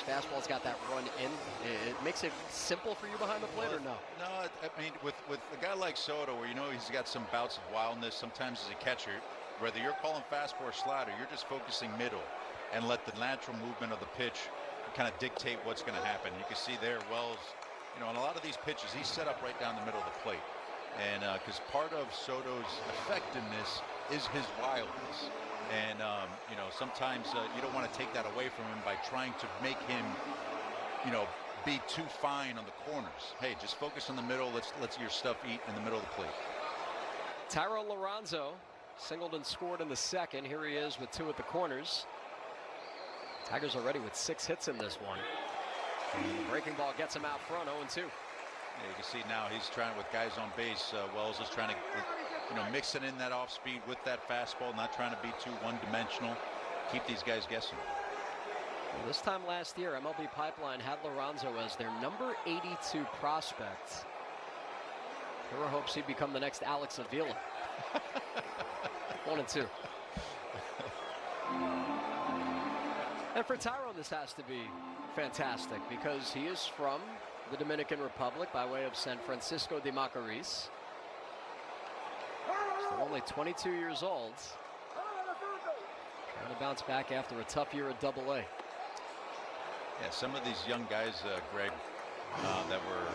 fastball's got that run in, it makes it simple for you behind the plate, or no? No, I mean, with a guy like Soto, where you know he's got some bouts of wildness sometimes as a catcher, whether you're calling fastball or slider, you're just focusing middle and let the natural movement of the pitch kind of dictate what's going to happen. You can see there, Wells, you know, on a lot of these pitches, he's set up right down the middle of the plate. And because part of Soto's effectiveness is his wildness. And, you know, sometimes you don't want to take that away from him by trying to make him, you know, be too fine on the corners. Hey, just focus on the middle. Let's your stuff eat in the middle of the plate. Tyro Lorenzo singled and scored in the second. Here he is with 2 at the corners. Tigers already with 6 hits in this one. And the breaking ball gets him out front, 0-2. Yeah, you can see now he's trying with guys on base. Wells is trying to, you know, mixing in that off speed with that fastball, not trying to be too one-dimensional. Keep these guys guessing. Well, this time last year, MLB Pipeline had Lorenzo as their number 82 prospect. Hero hopes he'd become the next Alex Avila. 1-2. And for Tyro, this has to be fantastic because he is from the Dominican Republic by way of San Francisco de Macorís. Still only 22 years old. Trying to bounce back after a tough year at AA. Yeah, some of these young guys, Greg, that were,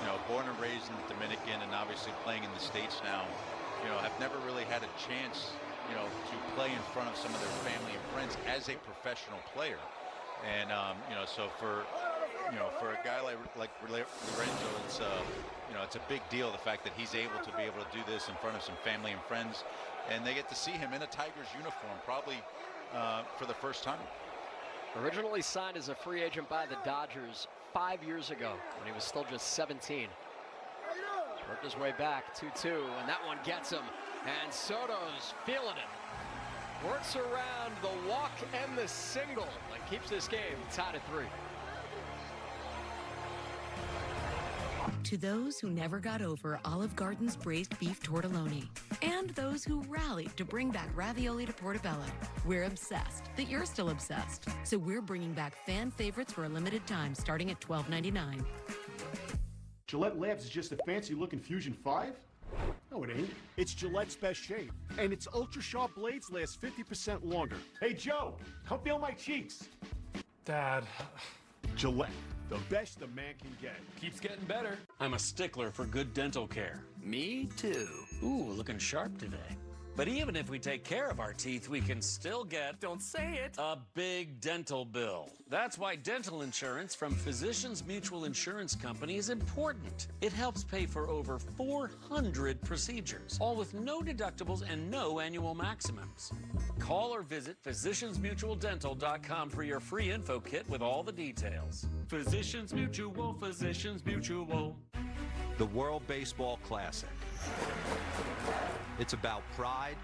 you know, born and raised in the Dominican and obviously playing in the States now, you know, have never really had a chance, you know, to play in front of some of their family and friends as a professional player. And, you know, so for a guy like Lorenzo, it's, you know, it's a big deal, the fact that he's able to do this in front of some family and friends. And they get to see him in a Tigers uniform, probably for the first time. Originally signed as a free agent by the Dodgers 5 years ago when he was still just 17. Worked his way back, 2-2, and that one gets him. And Soto's feeling it. Works around the walk and the single and keeps this game tied at 3. To those who never got over Olive Garden's braised beef tortelloni, and those who rallied to bring back ravioli to Portobello, we're obsessed that you're still obsessed. So we're bringing back fan favorites for a limited time, starting at $12.99. Gillette Labs is just a fancy-looking Fusion 5? No, it ain't. It's Gillette's best shave, and its ultra-sharp blades last 50% longer. Hey, Joe, come feel my cheeks. Dad. Gillette, the best a man can get. Keeps getting better. I'm a stickler for good dental care. Me too. Ooh, looking sharp today. But even if we take care of our teeth, we can still get, don't say it, a big dental bill. That's why dental insurance from Physicians Mutual Insurance Company is important. It helps pay for over 400 procedures, all with no deductibles and no annual maximums. Call or visit physiciansmutualdental.com for your free info kit with all the details. Physicians Mutual, Physicians Mutual. The World Baseball Classic. It's about pride,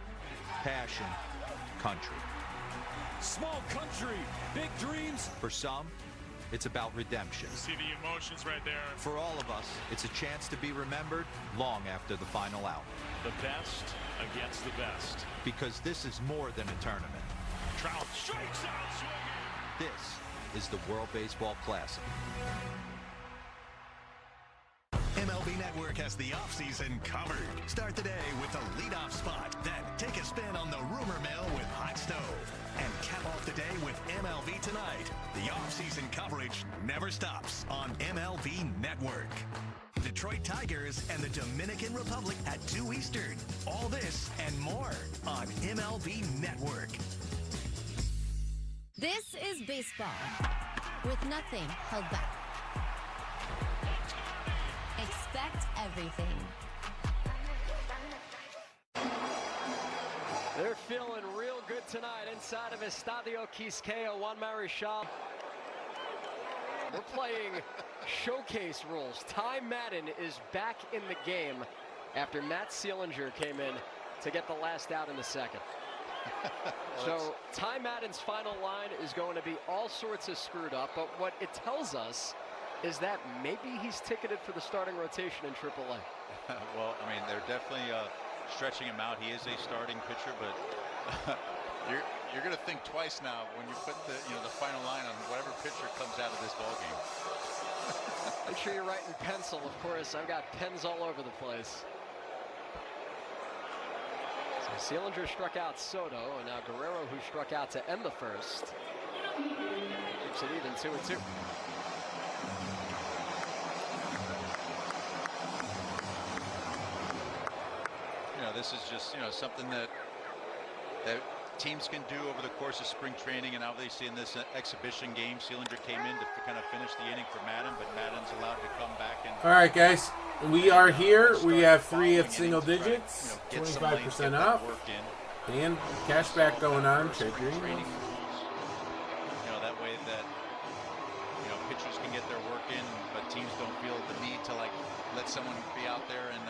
passion, country. Small country, big dreams. For some, it's about redemption. See the emotions right there. For all of us, it's a chance to be remembered long after the final out. The best against the best. Because this is more than a tournament. Trout strikes out swinging. This is the World Baseball Classic. MLB Network has the offseason covered. Start the day with the leadoff spot. Then take a spin on the rumor mill with Hot Stove. And cap off the day with MLB Tonight. The offseason coverage never stops on MLB Network. Detroit Tigers and the Dominican Republic at 2 Eastern. All this and more on MLB Network. This is baseball with nothing held back. Expect everything. They're feeling real good tonight inside of Estadio Quisqueya, Juan Marichal. We're playing showcase rules. Ty Madden is back in the game after Matt Seelinger came in to get the last out in the second. So Ty Madden's final line is going to be all sorts of screwed up, but what it tells us is that maybe he's ticketed for the starting rotation in AAA. Well, I mean, they're definitely stretching him out. He is a starting pitcher, but You're going to think twice now when you put the final line on whatever pitcher comes out of this ball game. Make sure you're writing pencil. Of course, I've got pens all over the place. So Seelinger struck out Soto, and now Guerrero, who struck out to end the first, keeps it even 2-2. This is just something that teams can do over the course of spring training, and obviously in this exhibition game, Seelinger came in to kind of finish the inning for Madden, but Madden's allowed to come back and. All right, guys, we are here. We have 3 at single digits, 25% off, and cashback going on. Trade green. That way that pitchers can get their work in, but teams don't feel the need to let someone be out there and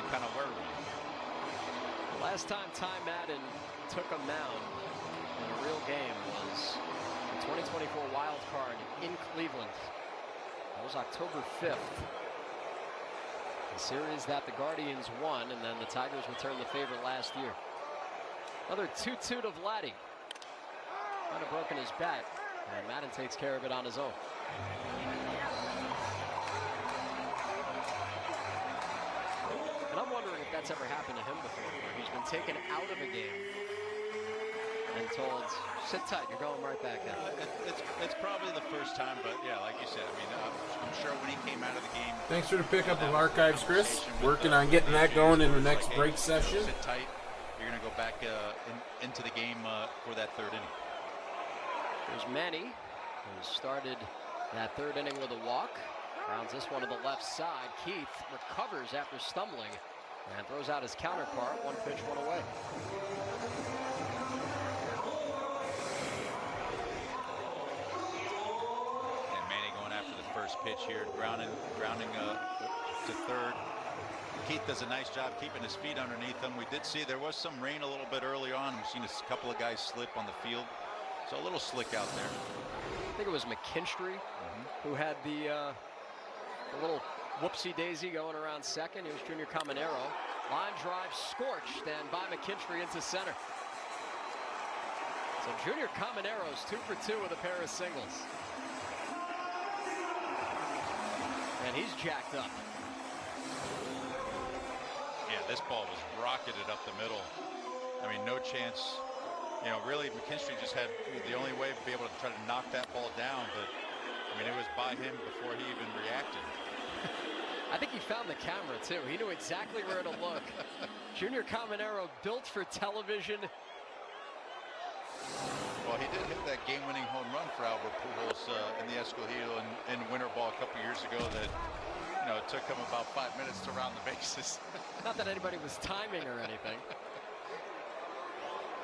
kind of worry them. Last time Ty Madden took a mound in a real game was the 2024 wild card in Cleveland. That was October 5th. The series that the Guardians won, and then the Tigers returned the favor last year. Another 2-2 to Vladdy. Might have broken his bat, and Madden takes care of it on his own. And I'm wondering if that's ever happened to him before, where he's been taken out of a game and told, sit tight, you're going right back out. It's probably the first time, but yeah, like you said, I mean, I'm sure when he came out of the game. Thanks for the pickup of archives, Chris. Working on getting that going in the next break session. Sit tight. You're going to go back into the game for that third inning. There's Manny, who started that third inning with a walk. Grounds this one to the left side. Keith recovers after stumbling and throws out his counterpart. 1 pitch, 1 away. And Manny going after the first pitch here, grounding to third. Keith does a nice job keeping his feet underneath him. We did see there was some rain a little bit early on. We've seen a couple of guys slip on the field. So a little slick out there. I think it was McKinstry who had the little whoopsie-daisy going around second. Here's Junior Caminero. Line drive scorched, and by McKinstry into center. So Junior Caminero's 2 for 2 with a pair of singles. And he's jacked up. Yeah, this ball was rocketed up the middle. I mean, no chance. Really, McKinstry just had the only way to be able to try to knock that ball down, but I mean, it was by him before he even reacted. I think he found the camera, too. He knew exactly where to look. Junior Caminero, built for television. Well, he did hit that game-winning home run for Albert Pujols in the Escogido in winter ball a couple years ago that, it took him about 5 minutes to round the bases. Not that anybody was timing or anything.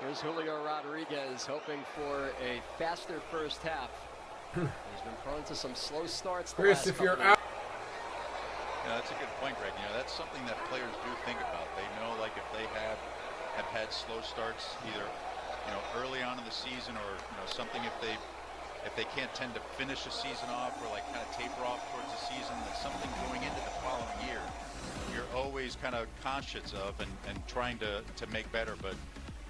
Here's Julio Rodriguez hoping for a faster first half. He's been prone to some slow starts. Chris, if you're out. That's a good point, Greg. That's something that players do think about. They know, like, if they have had slow starts, either early on in the season, or something, if they can't tend to finish a season off or like kind of taper off towards the season, that's something going into the following year you're always kind of conscious of and trying to make better. But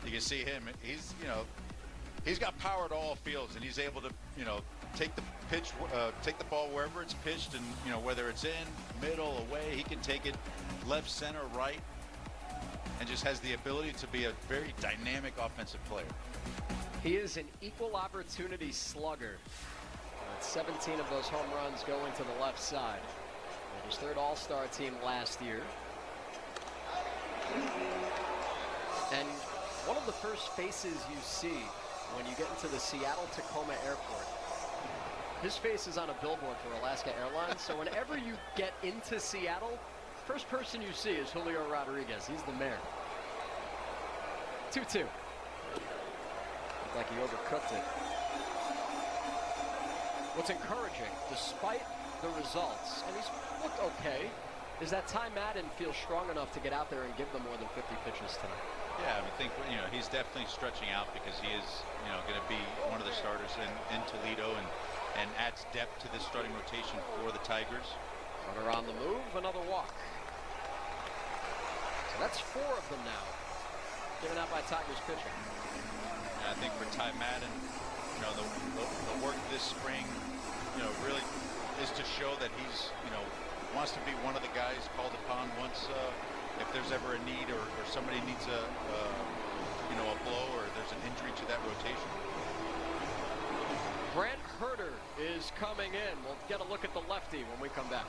you can see him, he's got power to all fields, and he's able to take the pitch, take the ball wherever it's pitched, and whether it's in, middle, away, he can take it left, center, right, and just has the ability to be a very dynamic offensive player. He is an equal opportunity slugger. 17 of those home runs going to the left side. And his third All-Star team last year. And one of the first faces you see when you get into the Seattle-Tacoma airport, his face is on a billboard for Alaska Airlines. So whenever you get into Seattle, first person you see is Julio Rodriguez. He's the mayor. 2-2. Looked like he overcooked it. What's encouraging, despite the results, and he's looked okay, is that Ty Madden feels strong enough to get out there and give them more than 50 pitches tonight. Yeah, I think he's definitely stretching out because he is going to be one of the starters in Toledo and adds depth to this starting rotation for the Tigers. Runner on the move, another walk. So that's 4 of them now, given out by Tigers pitching. I think for Ty Madden, you know, the work this spring, you know, really is to show that he's, you know, wants to be one of the guys called upon once if there's ever a need or somebody needs a you know, a blow or there's an injury to that rotation. Brent Herter is coming in. We'll get a look at the lefty when we come back.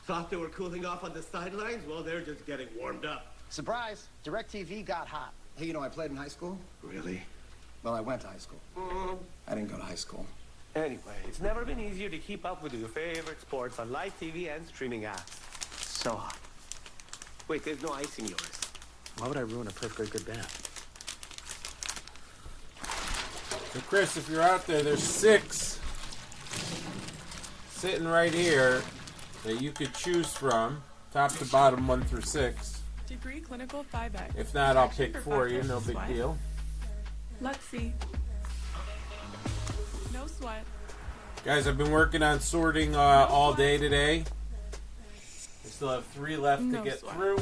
Thought they were cooling off on the sidelines? Well, they're just getting warmed up. Surprise! DirecTV got hot. Hey, you know I played in high school? Really? Well, I went to high school. I didn't go to high school. Anyway, it's never been easier to keep up with your favorite sports on live TV and streaming apps. So hot. Wait, there's no ice in yours. Why would I ruin a perfectly good bath? So Chris, if you're out there, there's 6 sitting right here that you could choose from, top to bottom, 1 through 6. Degree Clinical 5X. If not, I'll pick 4 you, no big deal. Let's see. No sweat. Guys, I've been working on sorting all day today. We still have 3 left to get through.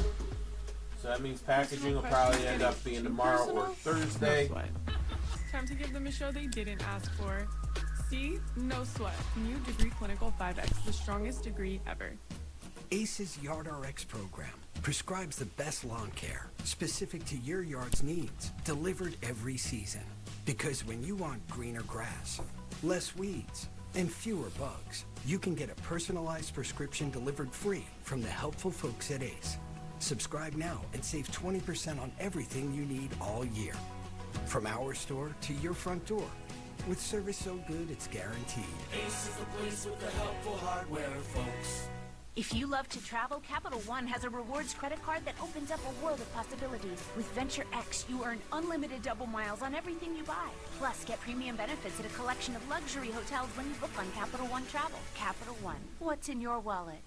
So that means packaging will probably end up being tomorrow or Thursday. It's time to give them a show they didn't ask for. See? No sweat. New Degree Clinical 5X, the strongest degree ever. ACE's YardRx program prescribes the best lawn care specific to your yard's needs, delivered every season. Because when you want greener grass, less weeds, and fewer bugs, you can get a personalized prescription delivered free from the helpful folks at ACE. Subscribe now and save 20% on everything you need all year. From our store to your front door. With service so good it's guaranteed. ACE is the place with the helpful hardware, folks. If you love to travel, Capital One has a rewards credit card that opens up a world of possibilities. With Venture X, you earn unlimited double miles on everything you buy. Plus, get premium benefits at a collection of luxury hotels when you book on Capital One Travel. Capital One, what's in your wallet?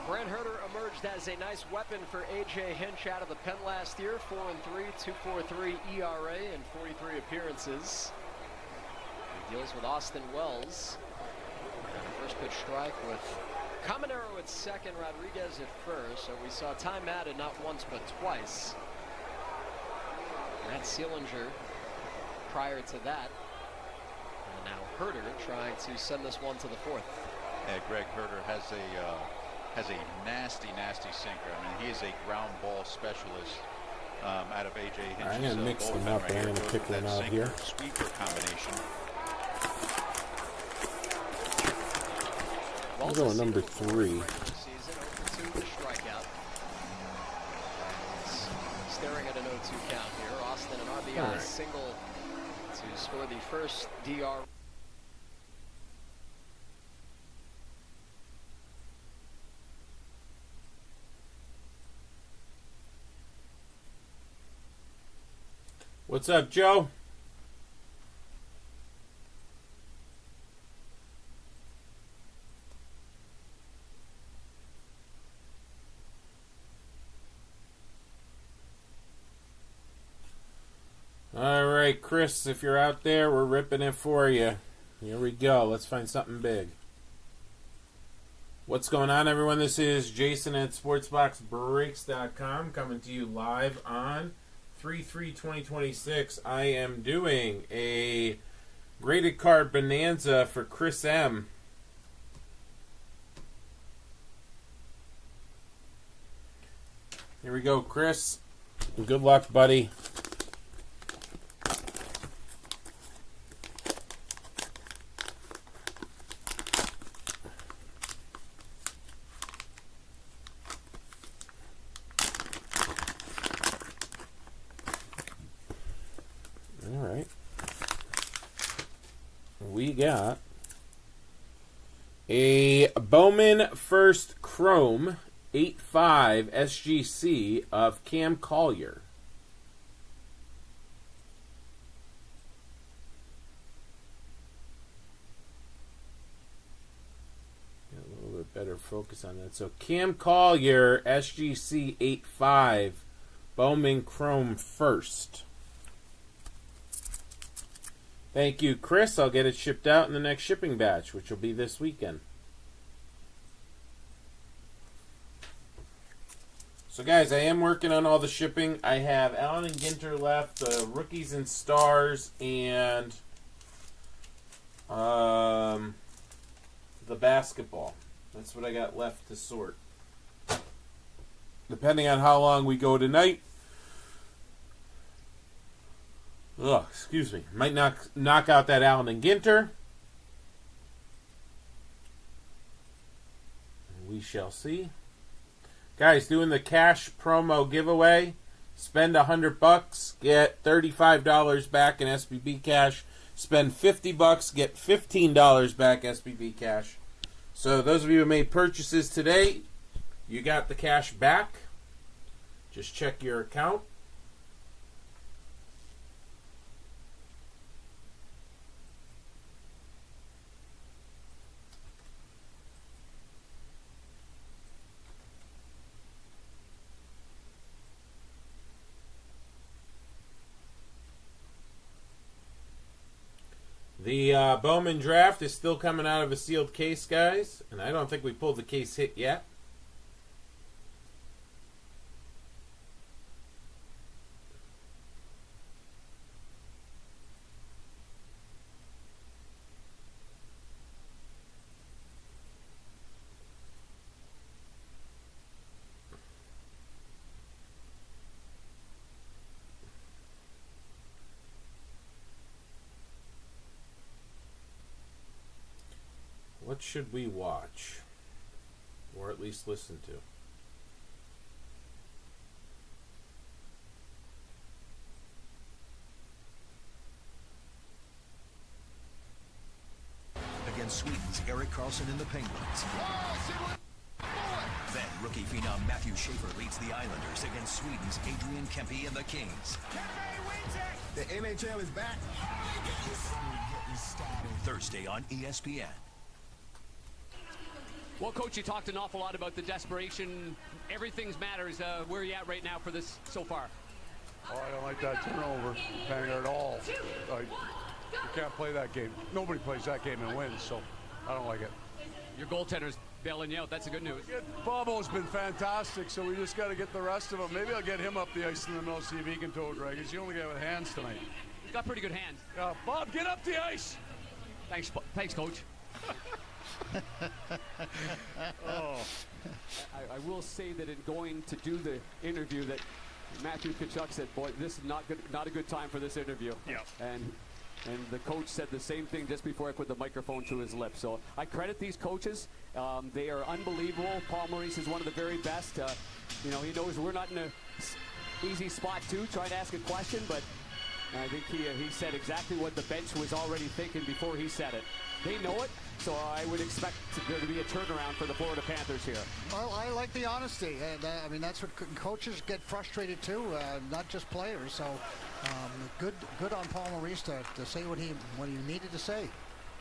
Brent Herter emerged as a nice weapon for A.J. Hinch out of the pen last year. 4-3, 2.43 ERA and 43 appearances. He deals with Austin Wells. First pitch strike with Caminero at second, Rodriguez at first. So we saw Ty Madden not once but twice. Matt Seelinger prior to that. And now Herter trying to send this one to the 4th. Yeah, Greg Herter has a nasty sinker. I mean, he is a ground ball specialist out of A.J. Hinch's I'm going to mix them up. I'm going to pick one out here. Sweeper combination. We'll go with number 3. Staring at an 0-2 count here. Austin an RBI single to score the first DR. What's up, Joe? All right, Chris, if you're out there, we're ripping it for you. Here we go. Let's find something big. What's going on, everyone? This is Jason at SportsBoxBreaks.com coming to you live on 3/3/2026. I am doing a graded card bonanza for Chris M. Here we go, Chris. Good luck, buddy. We got a Bowman First Chrome 8.5 SGC of Cam Collier. Get a little bit better focus on that. So Cam Collier SGC 8.5 Bowman Chrome First. Thank you, Chris. I'll get it shipped out in the next shipping batch, which will be this weekend. So, guys, I am working on all the shipping. I have Allen and Ginter left, the rookies and stars, and the basketball. That's what I got left to sort. Depending on how long we go tonight, excuse me, might knock out that Allen and Ginter. We shall see. Guys, doing the cash promo giveaway. Spend $100, get $35 back in SBB cash. Spend $50, get $15 back SBB cash. So those of you who made purchases today, you got the cash back. Just check your account. The Bowman draft is still coming out of a sealed case, guys, and I don't think we pulled the case hit yet. What should we watch? Or at least listen to? Against Sweden's Erik Karlsson and the Penguins. Then rookie phenom Matthew Schaefer leads the Islanders against Sweden's Adrian Kempe and the Kings. The NHL is back. Thursday on ESPN. Well, Coach, you talked an awful lot about the desperation. Everything matters. Where are you at right now for this so far? Oh, I don't like that turnover banger at all. You can't play that game. Nobody plays that game and wins, so I don't like it. Your goaltender's bailing you out. That's the good news. Bobo's been fantastic, so we just got to get the rest of them. Maybe I'll get him up the ice in the middle, see if he can toe drag. He's the only guy with hands tonight. He's got pretty good hands. Bob, get up the ice. Thanks, Coach. I will say that in going to do the interview that Matthew Tkachuk said, boy, this is not a good time for this interview. Yeah. And the coach said the same thing just before I put the microphone to his lips. So I credit these coaches. They are unbelievable. Paul Maurice is one of the very best. He knows we're not in an easy spot too, trying to ask a question, but I think he said exactly what the bench was already thinking before he said it. They know it, so I would expect there to be a turnaround for the Florida Panthers here. Well, I like the honesty, and I mean that's what coaches get frustrated too, not just players. So good on Paul Maurice to say what he needed to say.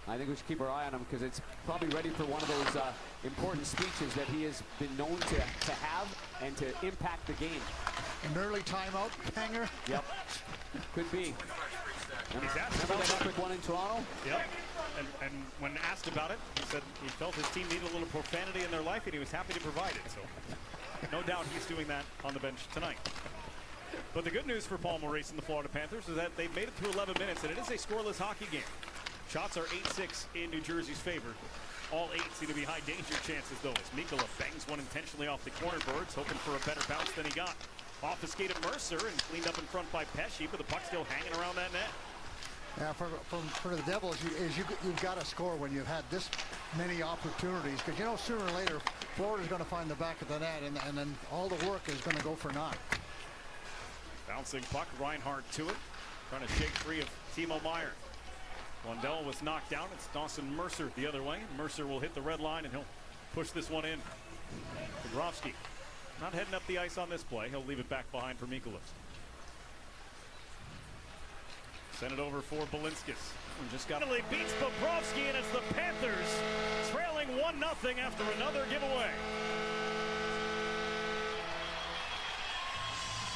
I think we should keep our eye on him because it's probably ready for one of those important speeches that he has been known to have and to impact the game. An early timeout, hanger. Yep, could be. Remember that epic one in Toronto? Yep. And when asked about it, he said he felt his team needed a little profanity in their life, and he was happy to provide it. So, no doubt he's doing that on the bench tonight. But the good news for Paul Maurice and the Florida Panthers is that they've made it through 11 minutes, and it is a scoreless hockey game. Shots are 8-6 in New Jersey's favor. All 8 seem to be high danger chances, though, as Mikkola bangs one intentionally off the corner boards, hoping for a better bounce than he got. Obfuscated Mercer and cleaned up in front by Pesce, but the puck still hanging around that net. Yeah, for the Devils, you've got to score when you've had this many opportunities, because sooner or later Florida's going to find the back of the net, and then all the work is going to go for naught. Bouncing puck, Reinhardt to it, trying to shake free of Timo Meier. Lundell was knocked down. It's Dawson Mercer the other way. Mercer will hit the red line, and he'll push this one in. Bobrovsky not heading up the ice on this play. He'll leave it back behind for Mikolas. Send it over for Balinskis. Just got beats Bobrovsky, and it's the Panthers trailing 1-0 after another giveaway.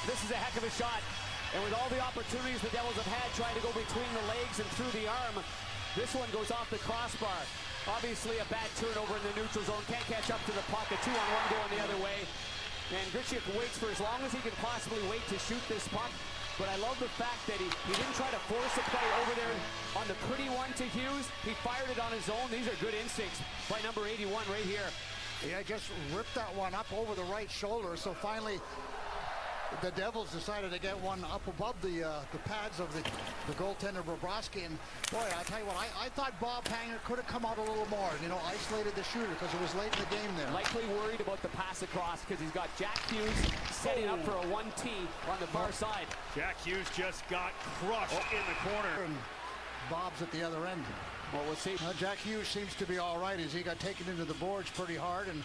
This is a heck of a shot. And with all the opportunities the Devils have had trying to go between the legs and through the arm, this one goes off the crossbar. Obviously a bad turnover in the neutral zone. Can't catch up to the puck. A 2-on-1 going the other way. And Gritchick waits for as long as he can possibly wait to shoot this puck. But I love the fact that he didn't try to force a play over there on the pretty one to Hughes. He fired it on his own. These are good instincts by number 81 right here. Yeah, just ripped that one up over the right shoulder. So finally, the Devils decided to get one up above the pads of the goaltender Bobrovsky. And boy, I tell you what, I thought Bob Panger could have come out a little more, you know, isolated the shooter because it was late in the game there. Likely worried about the pass across because he's got Jack Hughes setting up for a 1T on the far side. Jack Hughes just got crushed in the corner. And Bob's at the other end. Well, we'll see. Jack Hughes seems to be all right as he got taken into the boards pretty hard. And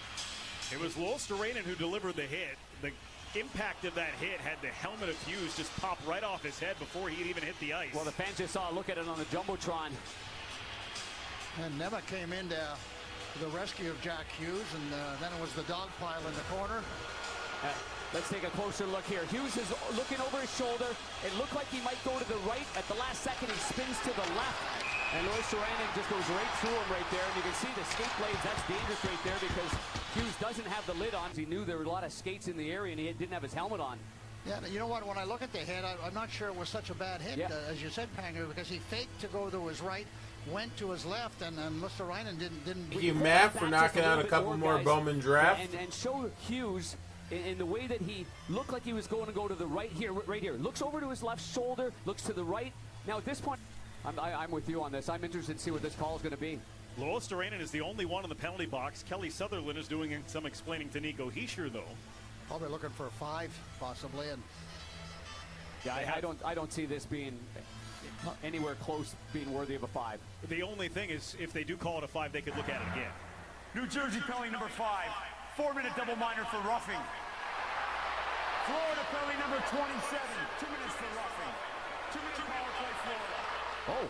it was Luosterainen who delivered the hit. The impact of that hit had the helmet of Hughes just pop right off his head before he'd even hit the ice. Well, the fans just saw a look at it on the Jumbotron. And Nemec came in to the rescue of Jack Hughes, and then it was the dog pile in the corner. Let's take a closer look here. Hughes is looking over his shoulder. It looked like he might go to the right. At the last second, he spins to the left. And Luosterainen just goes right through him right there. And you can see the skate blades. That's dangerous right there because Hughes doesn't have the lid on. He knew there were a lot of skates in the area, and he didn't have his helmet on. Yeah, you know what? When I look at the hit, I'm not sure it was such a bad hit, as you said, Panger, because he faked to go to his right, went to his left, and Luosterainen didn't. Thank you, Matt, for knocking out a couple more Bowman draft. And show Hughes in the way that he looked like he was going to go to the right here, looks over to his left shoulder, looks to the right. Now at this point, I'm with you on this. I'm interested to see what this call is going to be. Luosterainen is the only one in the penalty box. Kelly Sutherland is doing some explaining to Nico Hischier, though. Probably looking for a 5, possibly. And yeah, I don't see this being anywhere close being worthy of a 5. The only thing is, if they do call it a 5, they could look at it again. New Jersey penalty number 5. 4-minute double minor for roughing. Florida penalty number 27. 2 minutes for roughing. 2-minute power play, Florida. Oh,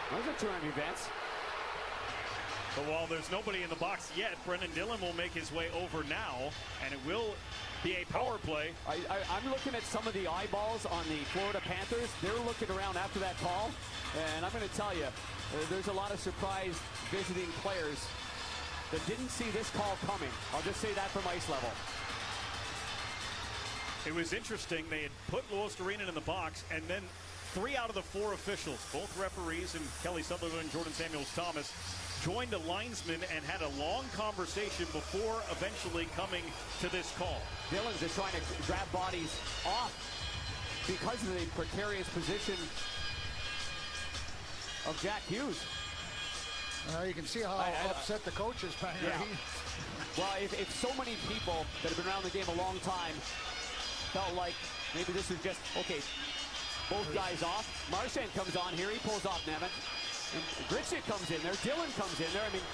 that was a turn, Vance. But while there's nobody in the box yet, Brendan Dillon will make his way over now, and it will be a power play. I'm looking at some of the eyeballs on the Florida Panthers. They're looking around after that call, and I'm going to tell you, there's a lot of surprised visiting players that didn't see this call coming. I'll just say that from ice level. It was interesting. They had put Luosterainen in the box, and then 3 out of the 4 officials, both referees and Kelly Sutherland and Jordan Samuels-Thomas, joined a linesman and had a long conversation before eventually coming to this call. Dillon's just trying to grab bodies off because of the precarious position of Jack Hughes. You can see how upset the coach is. Yeah. Well, if so many people that have been around the game a long time felt like maybe this was just, okay, both guys off. Marchand comes on here. He pulls off Nemec. And Gritchick comes in there. Dillon comes in there. I mean,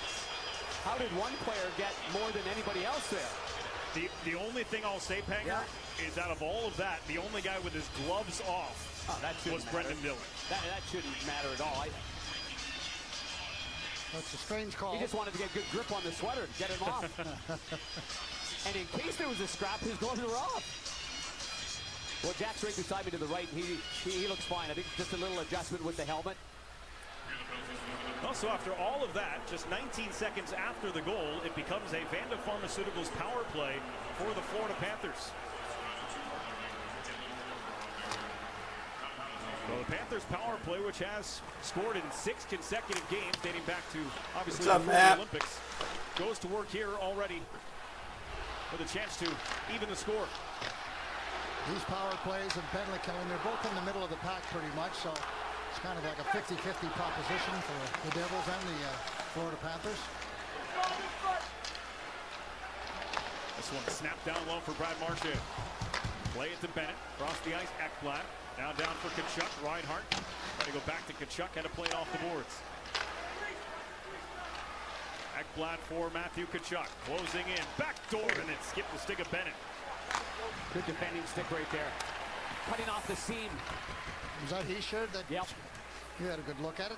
how did one player get more than anybody else there? The only thing I'll say, Panger, is out of all of that, the only guy with his gloves off was Brendan Dillon. That shouldn't matter at all. That's a strange call. He just wanted to get good grip on the sweater to get him off. And in case there was a scrap, his gloves were off. Well, Jack's right beside me to the right. He looks fine. I think just a little adjustment with the helmet. Also, after all of that, just 19 seconds after the goal, it becomes a Vanda Pharmaceuticals power play for the Florida Panthers. Well, the Panthers power play, which has scored in 6 consecutive games dating back to, obviously, the Olympics, goes to work here already with a chance to even the score. These power plays and penalty killing, they're both in the middle of the pack pretty much, so it's kind of like a 50-50 proposition for the Devils and the Florida Panthers. This one snapped down low for Brad Marchand. Play it to Bennett. Across the ice, Ekblad. Now down for Tkachuk. Reinhart. Got to go back to Tkachuk. Had to play it off the boards. Ekblad for Matthew Tkachuk. Closing in. Backdoor, and it skipped the stick of Bennett. Good defending stick right there. Cutting off the seam. Was that Hischier? Yep. You had a good look at it.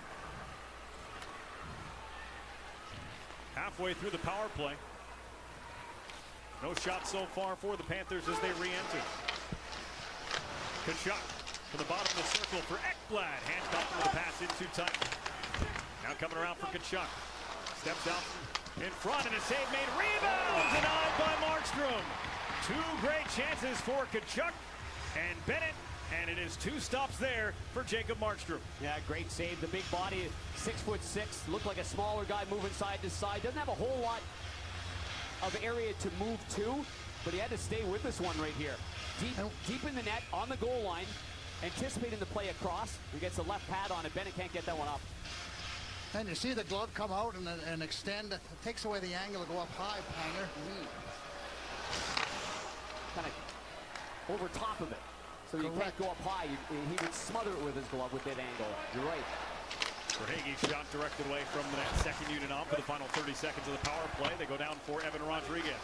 Halfway through the power play. No shots so far for the Panthers as they re-enter. Tkachuk to the bottom of the circle for Ekblad. Handcuffed with the pass in too tight. Now coming around for Tkachuk. Steps out in front and a save made. Rebound denied by Markstrom. Two great chances for Tkachuk and Bennett, and it is 2 stops there for Jacob Markstrom. Yeah, great save. The big body, 6'6", looked like a smaller guy moving side to side. Doesn't have a whole lot of area to move to, but he had to stay with this one right here. Deep in the net, on the goal line, anticipating the play across. He gets a left pad on it. Bennett can't get that one up. And you see the glove come out and extend. It takes away the angle to go up high, Panger. Kind of over top of it. So you can't go up high. He would smother it with his glove with that angle. You're right. Verhaeghe shot directed away from the net. Second unit on for the final 30 seconds of the power play. They go down for Evan Rodriguez.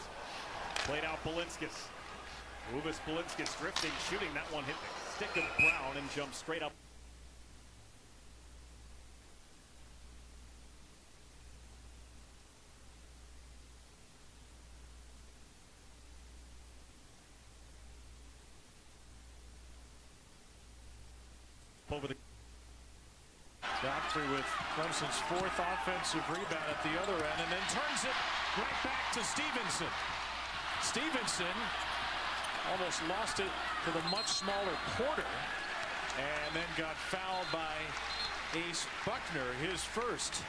Played out Balinskis. Uvis Balinskis drifting, shooting. That one hit the stick of Brown and jumped straight up. Over the Godfrey with Clemson's 4th offensive rebound at the other end, and then turns it right back to Stevenson. Stevenson almost lost it to the much smaller Porter, and then got fouled by Ace Buckner, his first.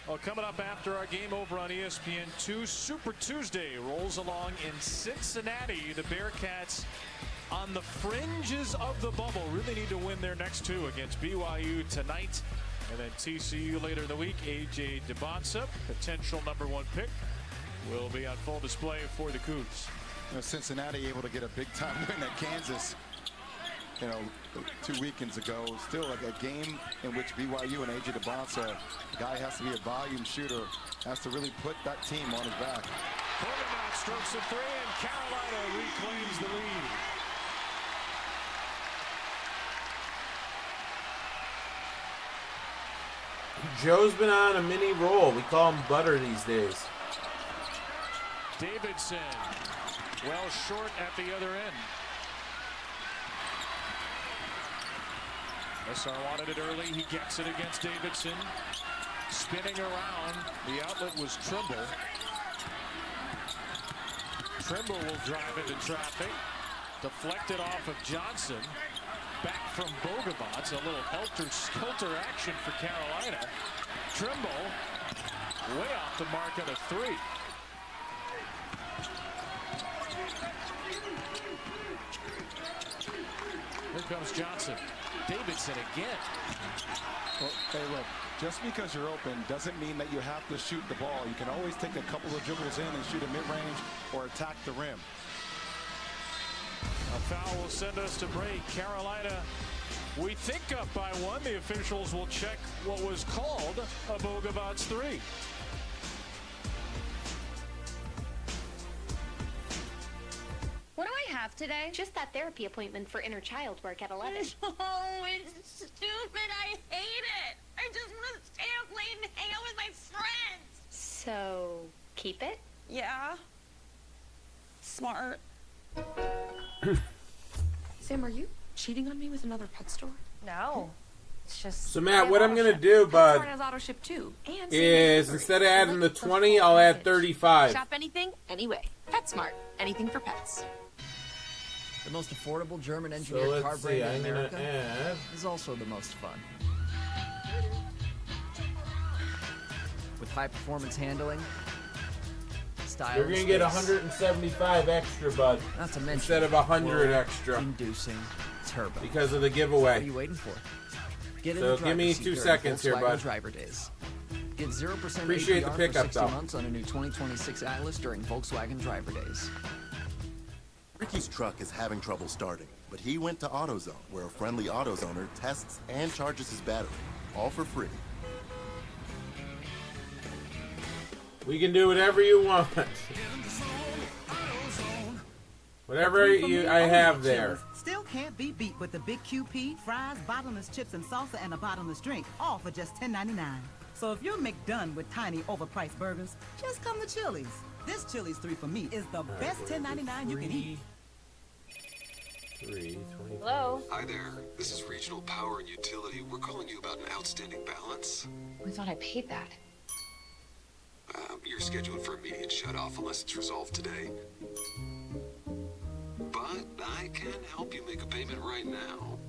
Well, coming up after our game over on ESPN2, Super Tuesday rolls along in Cincinnati. The Bearcats on the fringes of the bubble really need to win their next 2 against BYU tonight. And then TCU later in the week. A.J. Debonsa, potential #1 pick, will be on full display for the Cougs. You know, Cincinnati able to get a big-time win at Kansas, 2 weekends ago. Still like a game in which BYU and A.J. Debonsa, the guy has to be a volume shooter, has to really put that team on his back. Bogovac strokes a 3, and Carolina reclaims the lead. Joe's been on a mini roll. We call him Butter these days. Davidson, well short at the other end. SR wanted it early. He gets it against Davidson. Spinning around. The outlet was Trimble. Trimble will drive into traffic. Deflected off of Johnson. Back from Bogovac. A little helter-skelter action for Carolina. Trimble way off the mark on a 3. Here comes Johnson. Davidson again. Well, hey, look, just because you're open doesn't mean that you have to shoot the ball. You can always take a couple of dribbles in and shoot a mid-range or attack the rim. A foul will send us to break. Carolina, we think up by 1. The officials will check what was called a Bogovac 3. What do I have today? Just that therapy appointment for inner child work at 11. Oh, it's stupid. I hate it. I just want to stay up late and hang out with my friends. So, keep it? Yeah. Smart. Sam, are you cheating on me with another pet store? No. It's just... So, Matt, what I'm going to do, bud, PetSmart has auto ship too. And is instead of adding the 20, I'll add 35. Shop anything, anyway. PetSmart. Anything for pets. The most affordable German-engineered car brand in America add... is also the most fun. With high-performance handling, style, You're going to get 175 extra, bud. Not to mention instead of 100 extra. Inducing turbo. Because of the giveaway. What are you waiting for? Get so give me 2 seconds here, bud. Driver Days. Get 0% Appreciate APR the pickup, for 60 though. months on a new 2026 Atlas during Volkswagen Driver Days. Ricky's truck is having trouble starting, but he went to AutoZone, where a friendly AutoZoner tests and charges his battery, all for free. We can do whatever you want. Whatever I have there. Still can't be beat with the big QP, fries, bottomless chips and salsa, and a bottomless drink, all for just $10.99. So if you're McDone with tiny, overpriced burgers, just come to Chili's. This Chili's 3 for Me is the best $10.99 you can eat. Hello? Hi there. This is Regional Power and Utility. We're calling you about an outstanding balance. I thought I paid that. You're scheduled for immediate shut-off unless it's resolved today. But I can help you make a payment right now.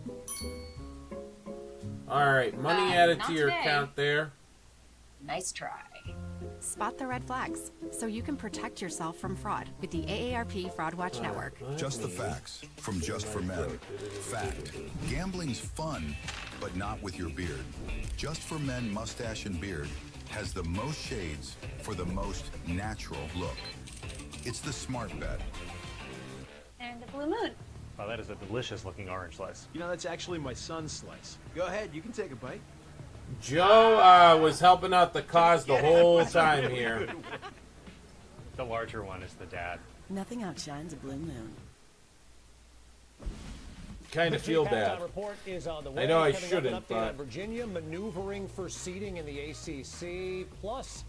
All right, money added not to your today. account there. Nice try. Spot the red flags so you can protect yourself from fraud with the AARP Fraud Watch Network. Just the facts from Just for Men. Fact: gambling's fun, but not with your beard. Just for Men Mustache and Beard has the most shades for the most natural look. It's the smart bet. And a blue moon. Wow, that is a delicious looking orange slice. You know, that's actually my son's slice. Go ahead, you can take a bite. Joe was helping out the cause the whole time here. The larger one is the dad. Nothing outshines a blue moon. Kind of feel bad. Report is on the way. I know I Coming up, shouldn't, an update but on Virginia maneuvering for seeding in the ACC, plus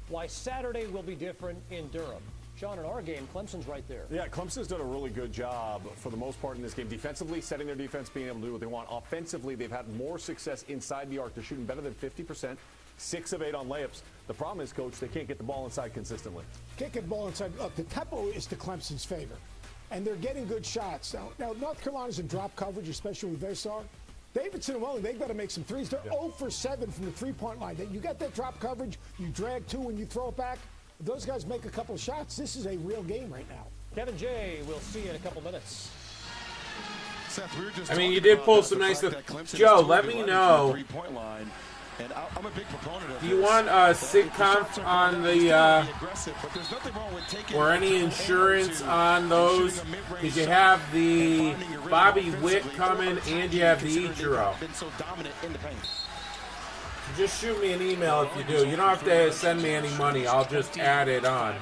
why Saturday will be different in Durham. Sean, in our game, Clemson's right there. Yeah, Clemson's done a really good job for the most part in this game. Defensively, setting their defense, being able to do what they want. Offensively, they've had more success inside the arc. They're shooting better than 50%, 6 of 8 on layups. The problem is, Coach, they can't get the ball inside consistently. Can't get the ball inside. Look, the tempo is to Clemson's favor, and they're getting good shots. Now North Carolina's in drop coverage, especially with Vesar. Davidson and Welling, they've got to make some threes. They're 0 for 7 from the three-point line. You got that drop coverage, you drag 2 and you throw it back. If those guys make a couple of shots, this is a real game right now. Kevin J, we'll see you in a couple minutes. Seth, we were just I mean, you did pull some nice stuff. Joe, let me know. And I'm a big proponent of Do you want a sitcom on the, or any insurance on those? Because you have the Bobby Witt coming and you have the Ichiro. Just shoot me an email if you do. You don't have to send me any money. I'll just add it on.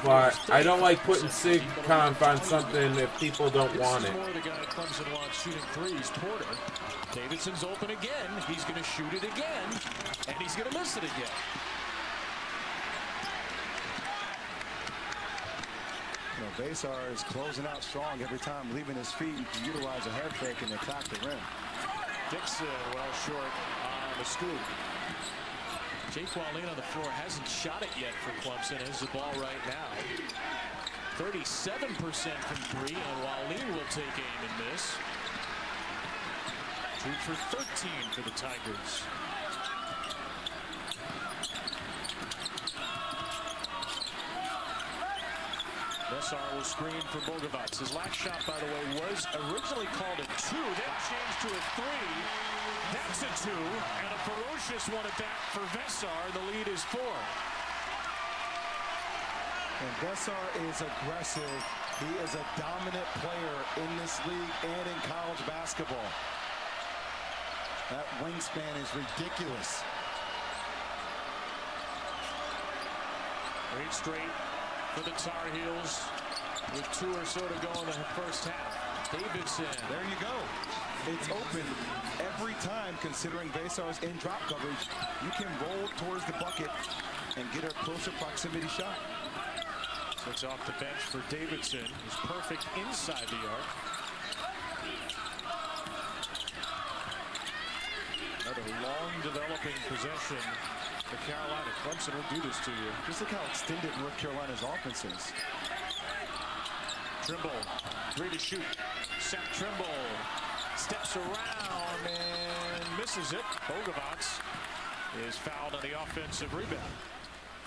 But I don't like putting sitcom on something if people don't want it. The guy Clemson wants shooting threes, Porter. Davidson's open again. He's going to shoot it again, and he's going to miss it again. Vesar is closing out strong every time, leaving his feet. You can utilize a head fake and attack the rim. Dixon well short on the scoop. Jake Wallin on the floor hasn't shot it yet for Clemson. Has the ball right now. 37% from 3, and Wallin will take aim and miss. 2 for 13 for the Tigers. Vesar will screen for Bogovac. His last shot, by the way, was originally called a 2, then changed to a 3. That's a 2, and a ferocious one at that for Vesar. The lead is 4. And Vesar is aggressive. He is a dominant player in this league and in college basketball. That wingspan is ridiculous. 8 straight for the Tar Heels with 2 or so to go in the first half. Davidson. There you go. It's open every time, considering Vesar's in drop coverage. You can roll towards the bucket and get a closer proximity shot. So it's off the bench for Davidson. He's perfect inside the arc. Another long developing possession for Carolina. Clemson will do this to you. Just look how extended North Carolina's offense is. Trimble, 3 to shoot. Seth Trimble steps around and misses it. Bogovac is fouled on the offensive rebound.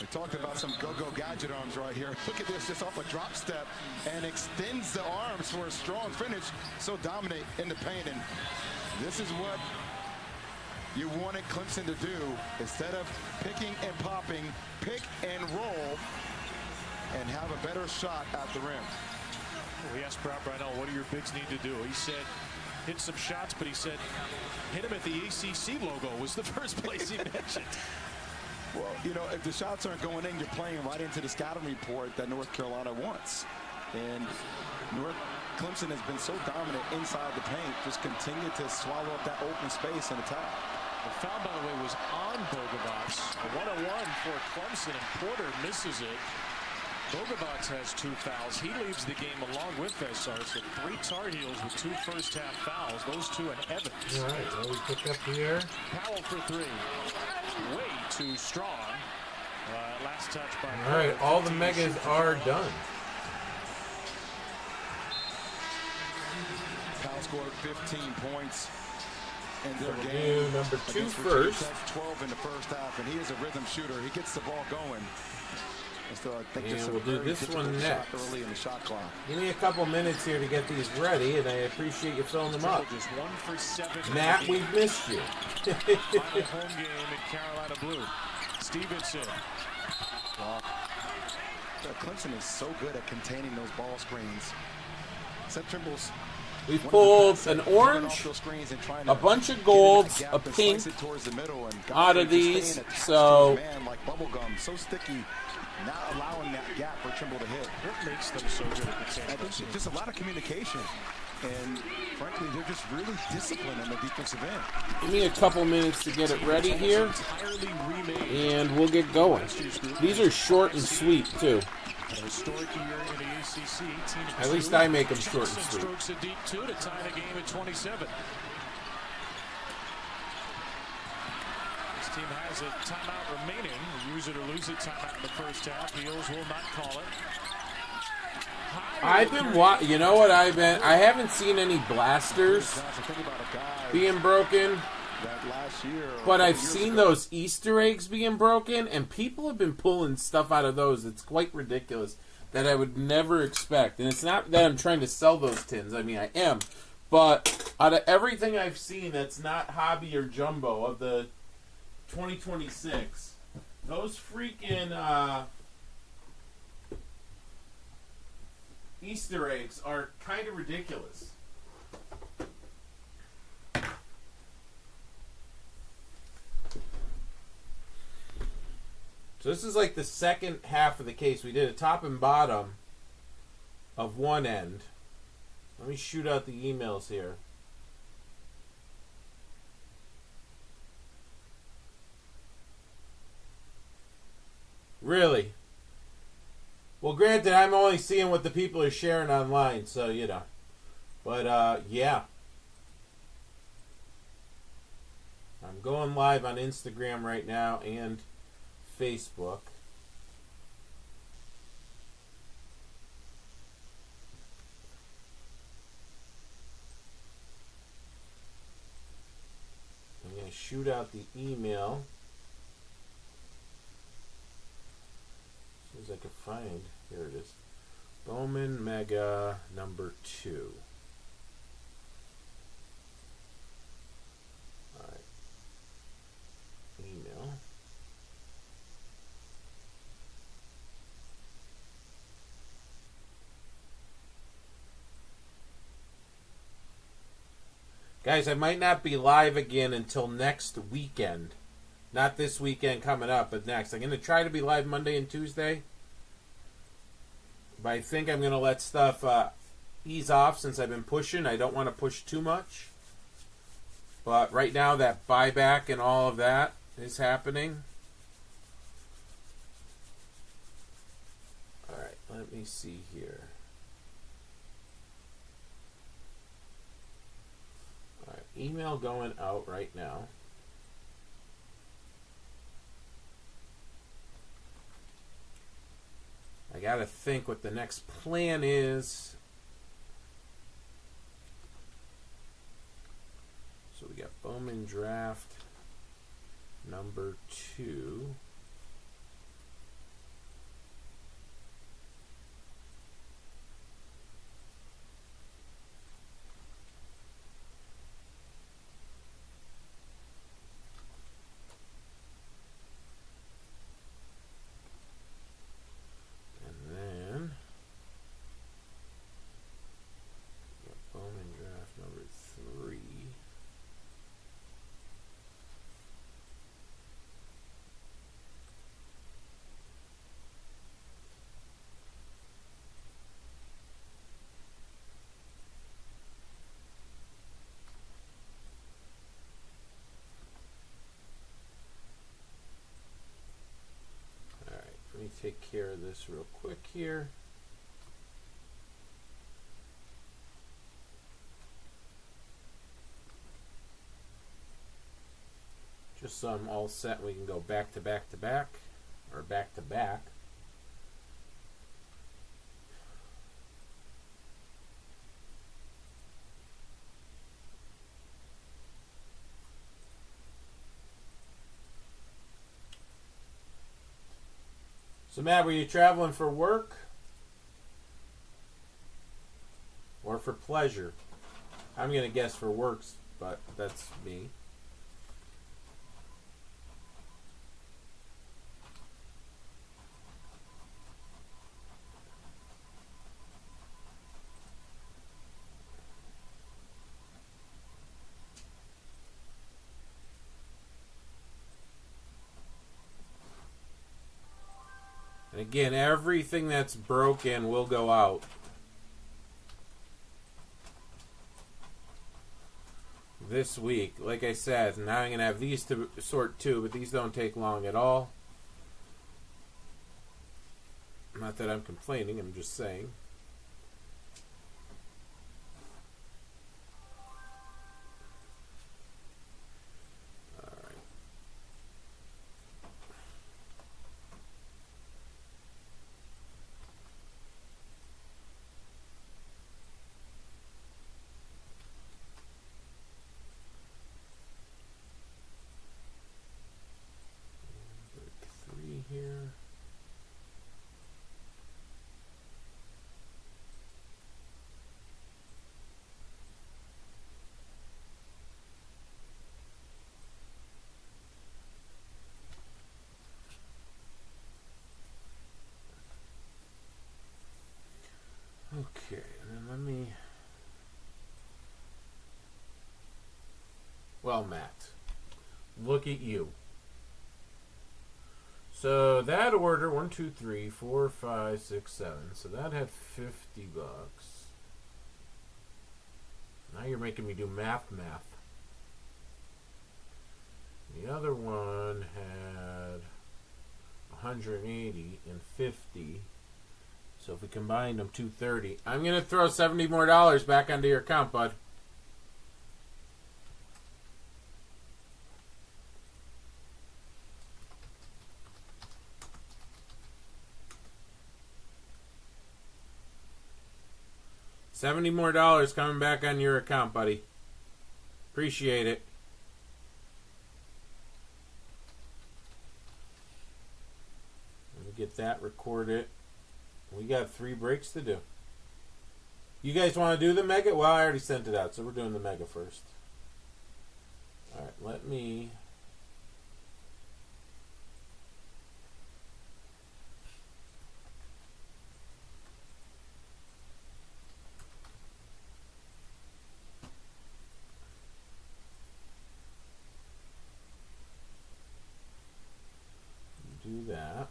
We talked about some go-go gadget arms right here. Look at this, just off a drop step and extends the arms for a strong finish. So dominate in the paint, and this is what you wanted Clemson to do. Instead of picking and popping, pick and roll and have a better shot at the rim. We asked Brad Brownell, what do your bigs need to do? He said, hit some shots, but he said, hit him at the ACC logo was the first place he mentioned. Well, you know, if the shots aren't going in, you're playing right into the scouting report that North Carolina wants. And Clemson has been so dominant inside the paint, just continue to swallow up that open space and attack. The foul, by the way, was on Bogovac. A 1-on-1 for Clemson, and Porter misses it. Bogovac has 2 fouls. He leaves the game along with Vesar. So 3 Tar Heels with 2 first-half fouls. Those 2 and Evans. All right, what we pick up here? Powell for 3. Way too strong. Last touch by. All right, all the megas are done. Powell scored 15 points in So their we'll game. do number 2 against first. Virginia Tech, 12 in the first half, and he is a rhythm shooter. He gets the ball going. So I think And this is we'll a do very this one difficult shot next. early in the shot clock. Give me a couple minutes here to get these ready, and I appreciate you filling them up. Just 1 for 7. Matt, we've missed you. Final home game in Carolina blue. Stevenson. Clemson is so good at containing those ball screens. Seth Trimble's We've pulled an orange, a bunch of golds, a pink out of these. So man, like bubble gum, so sticky, not allowing that gap for Trimble to hit. What makes them so good at containing? I think it's just a lot of communication, and frankly, they're just really disciplined on the defensive end. give me a couple minutes to get it ready here, and we'll get going. These are short and sweet too. A historic year in the ACC. Team At least I make them short and sweet. Strokes a deep 2 to tie the game at 27. This team has a timeout remaining. Use it or lose it. Timeout in the first half. Heels will not call it. I've been you know what I haven't seen any blasters being broken, but I've seen those Easter eggs being broken, and people have been pulling stuff out of those. It's quite ridiculous that I would never expect. And it's not that I'm trying to sell those tins. I mean, I am. But out of everything I've seen that's not hobby or jumbo of the 2026, those freaking Easter eggs are kind of ridiculous. So this is like the second half of the case. We did a top and bottom of one end. Let me shoot out the emails here. Really? Well, granted, I'm only seeing what the people are sharing online, so, you know. But, yeah. I'm going live on Instagram right now and Facebook. I'm going to shoot out the email. As soon as I can find. Here it is. Bowman Mega number 2. Alright. Email. Guys, I might not be live again until next weekend. Not this weekend coming up, but next. I'm going to try to be live Monday and Tuesday. But I think I'm going to let stuff ease off since I've been pushing. I don't want to push too much. But right now, that buyback and all of that is happening. Alright, let me see here. Alright, email going out right now. I gotta think what the next plan is. So we got Bowman draft number 2. take care of this real quick here. Just so I'm all set, we can go back to back to back, or back to back. So Matt, were you traveling for work or for pleasure? I'm going to guess for works, but that's me. And again, everything that's broken will go out. This week, like I said, now I'm going to have these to sort too, but these don't take long at all. Not that I'm complaining, I'm just saying. Here. Okay, and then let me... Well, Matt, look at you. So that order, 1, 2, 3, 4, 5, 6, 7. So that had $50. Now you're making me do math. The other one had 180 and 50. So if we combined them, 230. I'm gonna throw $70 more back onto your account, bud. $70 more coming back on your account, buddy. Appreciate it. Let me get that recorded. We got 3 breaks to do. You guys want to do the mega? Well, I already sent it out, so we're doing the mega first. Alright, let me... do that.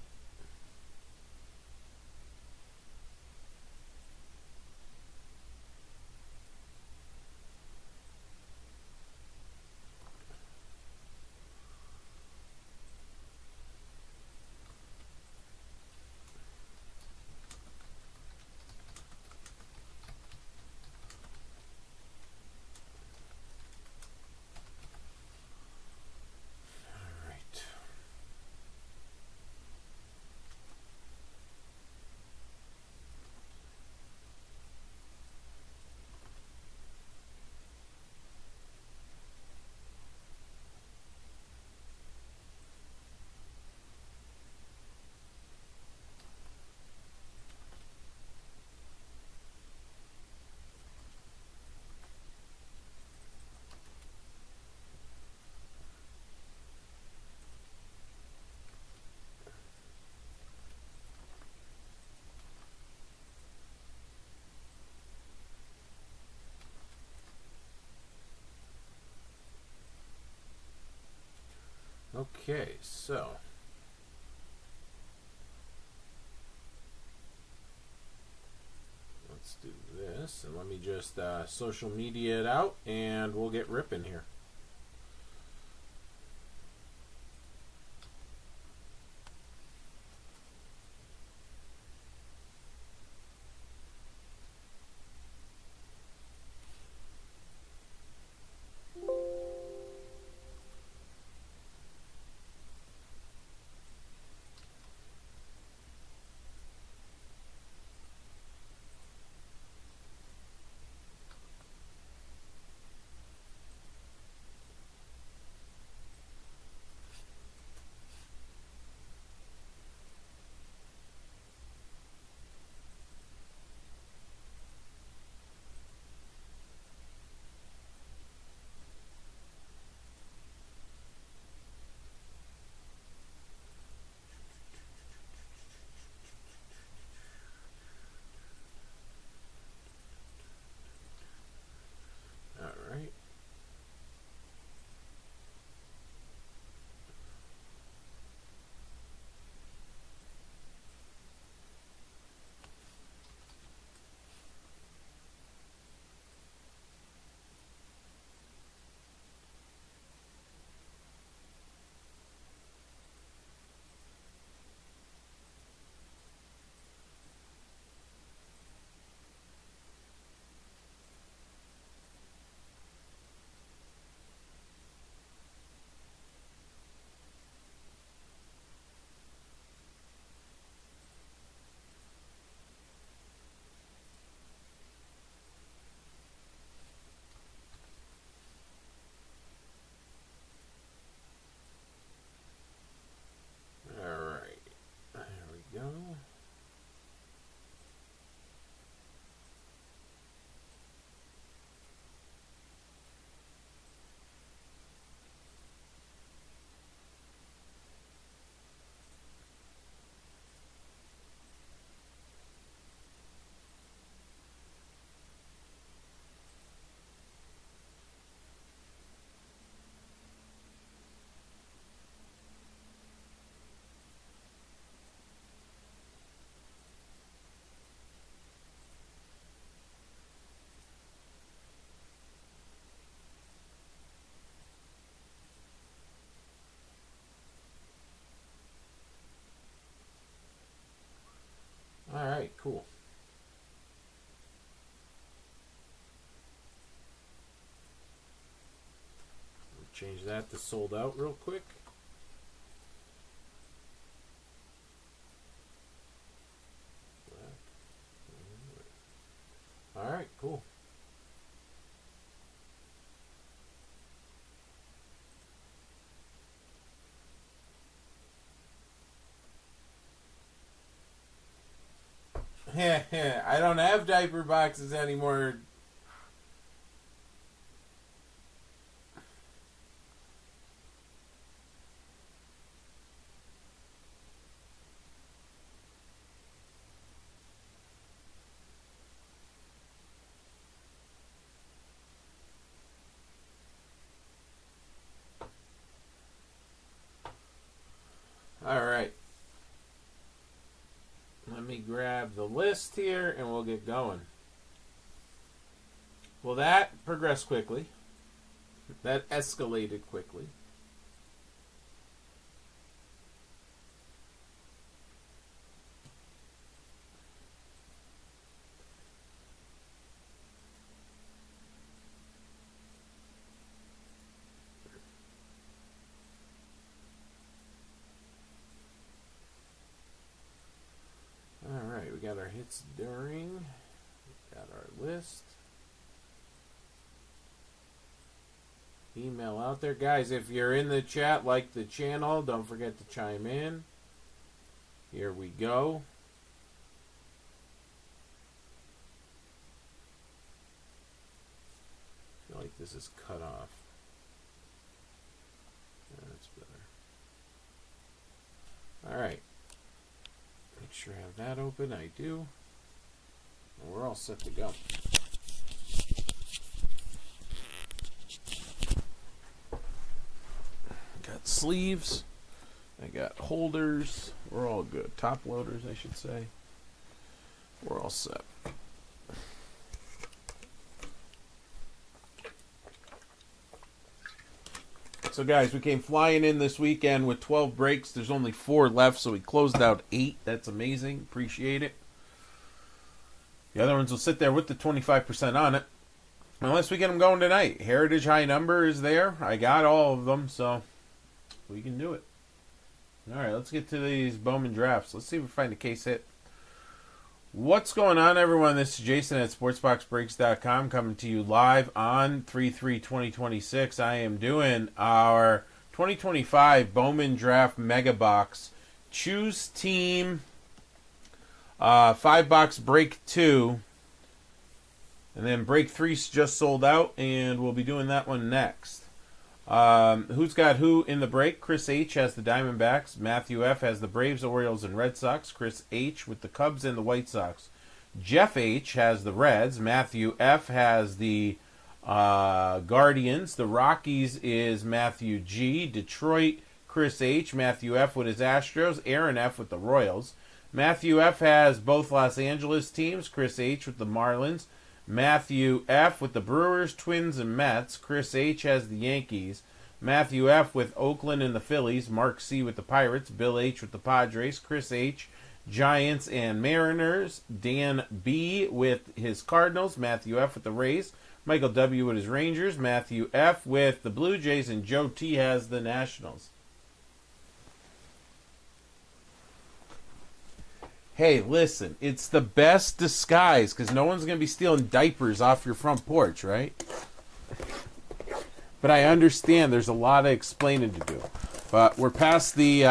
Okay, so let's do this, and let me just social media it out, and we'll get ripping here. Change that to sold out real quick. All right, cool. I don't have diaper boxes anymore. All right. Let me grab the list here and we'll get going. Well, that progressed quickly. That escalated quickly. Alright, we got our hits during, we got our list. Email out there. Guys, if you're in the chat, like the channel, don't forget to chime in. Here we go. I feel like this is cut off. That's better. Alright. Make sure I have that open. I do. And we're all set to go. Got sleeves. I got holders. We're all good. Top loaders, I should say. We're all set. So guys, we came flying in this weekend with 12 breaks. There's only 4 left, so we closed out 8. That's amazing. Appreciate it. The other ones will sit there with the 25% on it. Unless we get them going tonight. Heritage high number is there. I got all of them, so we can do it. All right, let's get to these Bowman drafts. Let's see if we find a case hit. What's going on, everyone? This is Jason at SportsBoxBreaks.com coming to you live on 3/3/2026. I am doing our 2025 Bowman Draft Mega Box. Choose team 5-box break 2. And then break 3's just sold out, and we'll be doing that one next. Who's got who in the break? Chris H. has the Diamondbacks. Matthew F. has the Braves, Orioles, and Red Sox. Chris H. with the Cubs and the White Sox. Jeff H. has the Reds. Matthew F. has the Guardians. The Rockies is Matthew G. Detroit, Chris H. Matthew F. with his Astros. Aaron F. with the Royals. Matthew F. has both Los Angeles teams. Chris H. with the Marlins. Matthew F. with the Brewers, Twins, and Mets. Chris H. has the Yankees. Matthew F. with Oakland and the Phillies. Mark C. with the Pirates. Bill H. with the Padres. Chris H. Giants and Mariners. Dan B. with his Cardinals. Matthew F. with the Rays. Michael W. with his Rangers. Matthew F. with the Blue Jays. And Joe T. has the Nationals. Hey, listen, it's the best disguise because no one's going to be stealing diapers off your front porch, right? But I understand there's a lot of explaining to do. But we're past the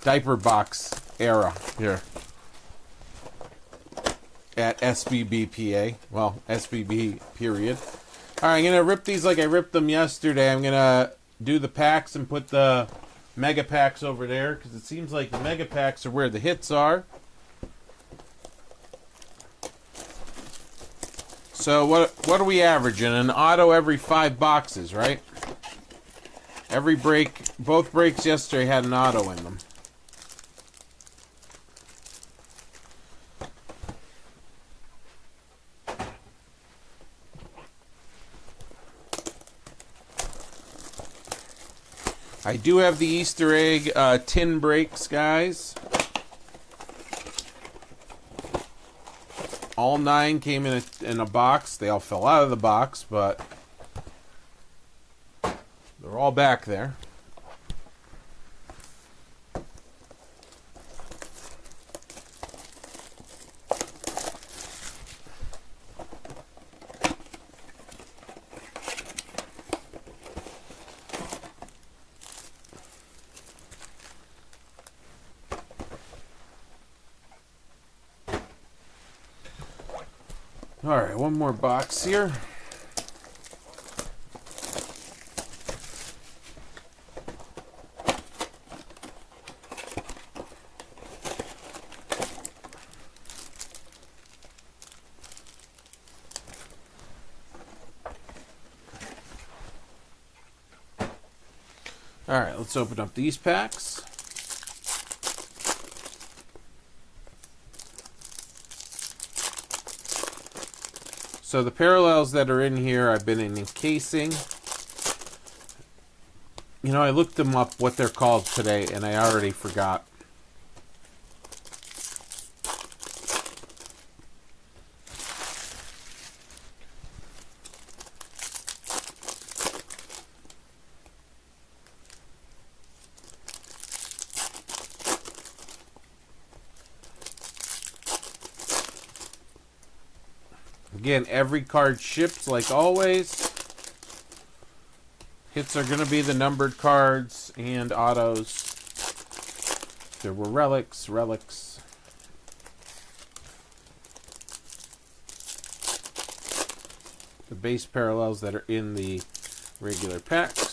diaper box era here at SBBPA. Well, SBB period. All right, I'm going to rip these like I ripped them yesterday. I'm going to do the packs and put the mega packs over there because it seems like the mega packs are where the hits are. So what are we averaging? An auto every 5 boxes, right? Every break, both breaks yesterday had an auto in them. I do have the Easter egg tin breaks, guys. All 9 came in a box. They all fell out of the box, but the They're all back there. All right, one more box here. All right, let's open up these packs. So the parallels that are in here, I've been encasing. You know, I looked them up, what they're called today, and I already forgot. Again, every card ships like always. Hits are going to be the numbered cards and autos. There were relics. The base parallels that are in the regular packs.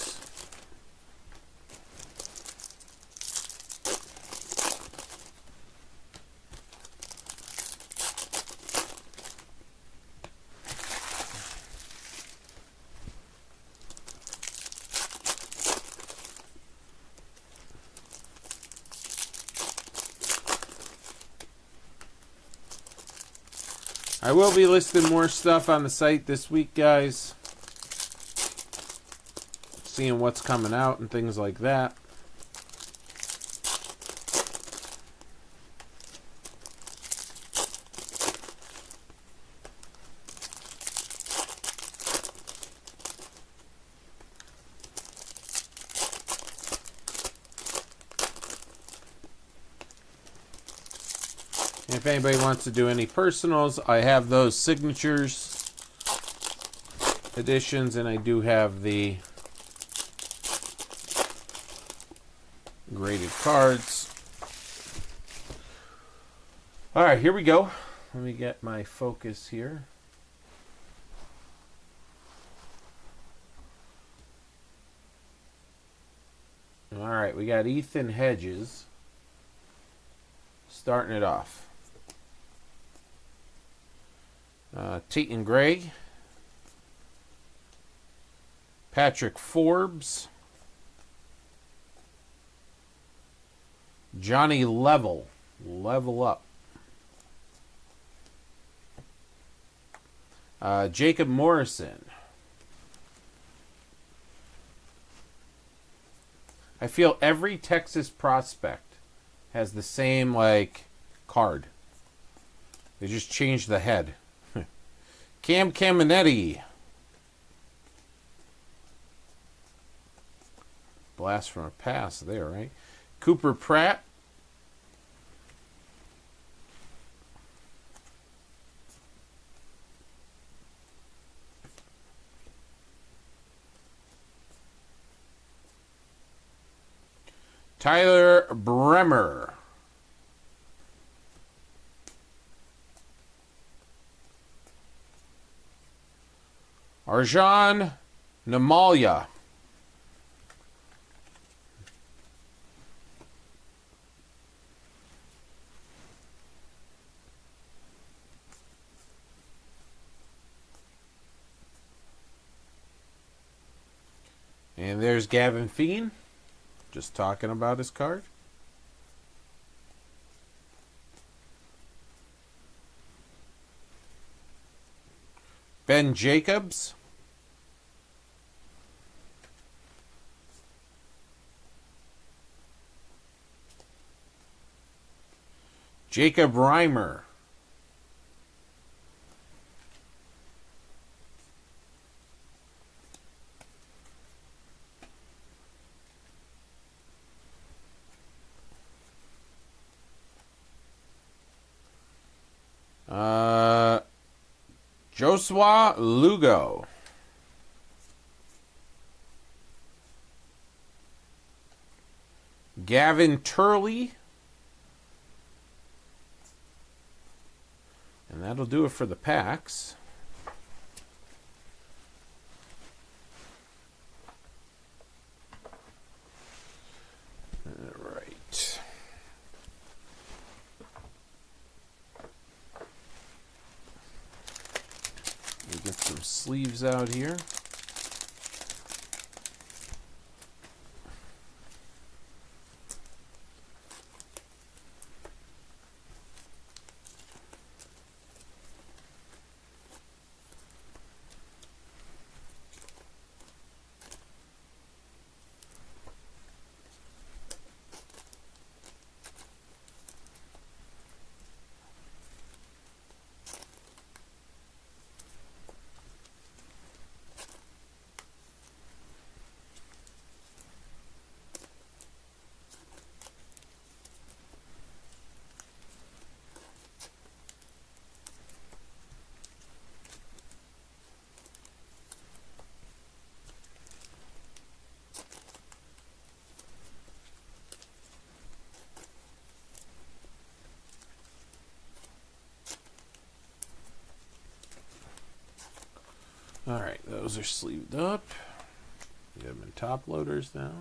I will be listing more stuff on the site this week, guys. Seeing what's coming out and things like that. If anybody wants to do any personals, I have those signatures editions, and I do have the graded cards. All right, here we go. Let me get my focus here. All right, we got Ethan Hedges starting it off. Teton Gray, Patrick Forbes, Johnny Level up, Jacob Morrison. I feel every Texas prospect has the same card. They just changed the head. Cam Caminetti. Blast from a pass there, right? Cooper Pratt. Tyler Bremer. Arjan Namalia. And there's Gavin Feen, just talking about his card. Ben Jacobs. Jacob Reimer. Joshua Lugo. Gavin Turley. And that'll do it for the packs. All right. We get some sleeves out here. All right, those are sleeved up. Get them in top loaders now.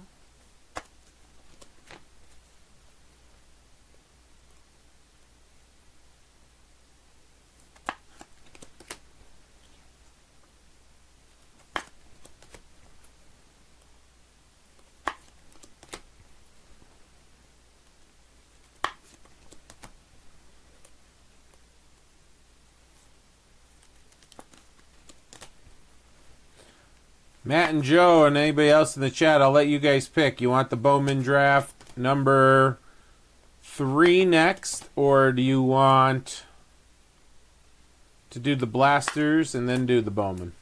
Matt and Joe and anybody else in the chat, I'll let you guys pick. You want the Bowman draft number 3 next, or do you want to do the blasters and then do the Bowman?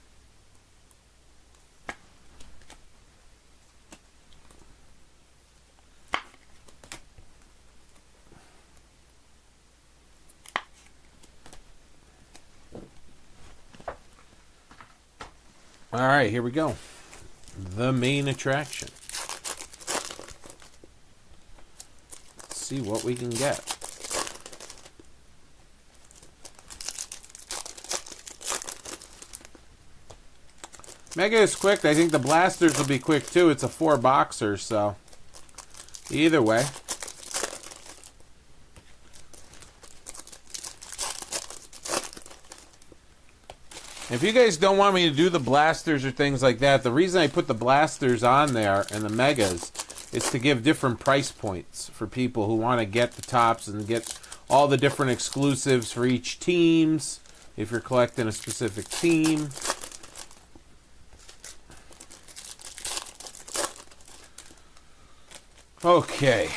All right, here we go. The main attraction. Let's see what we can get. Mega is quick. I think the blasters will be quick too. It's a 4-boxer, so either way. If you guys don't want me to do the blasters or things like that, the reason I put the blasters on there and the megas is to give different price points for people who want to get the tops and get all the different exclusives for each teams, if you're collecting a specific team. Okay,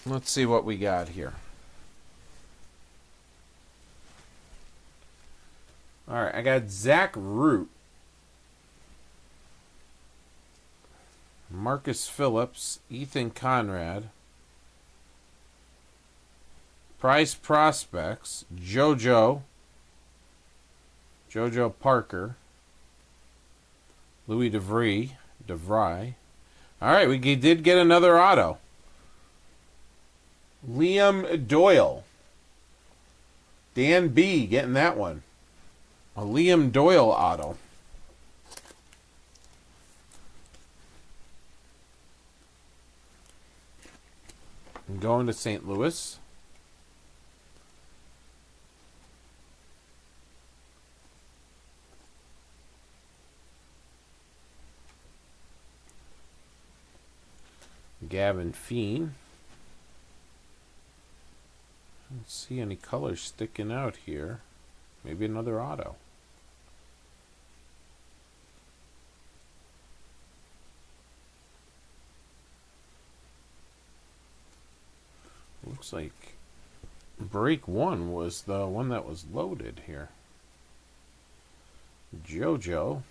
let's see what we got here. All right, I got Zach Root, Marcus Phillips, Ethan Conrad, Prize Prospects, JoJo Parker, Louis DeVry. All right, we did get another auto. Liam Doyle. Dan B getting that one. A Liam Doyle auto. I'm going to St. Louis. Gavin Feen. I don't see any colors sticking out here. Maybe another auto. Looks like break 1 was the one that was loaded here. JoJo.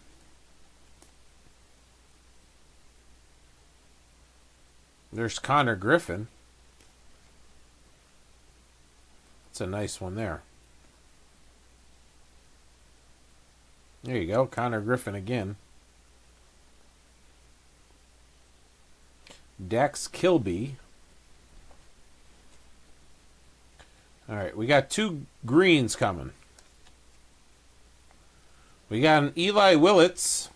There's Connor Griffin. It's a nice one there. There you go. Connor Griffin again. Dax Kilby. All right, we got 2 greens coming. We got an Eli Willits.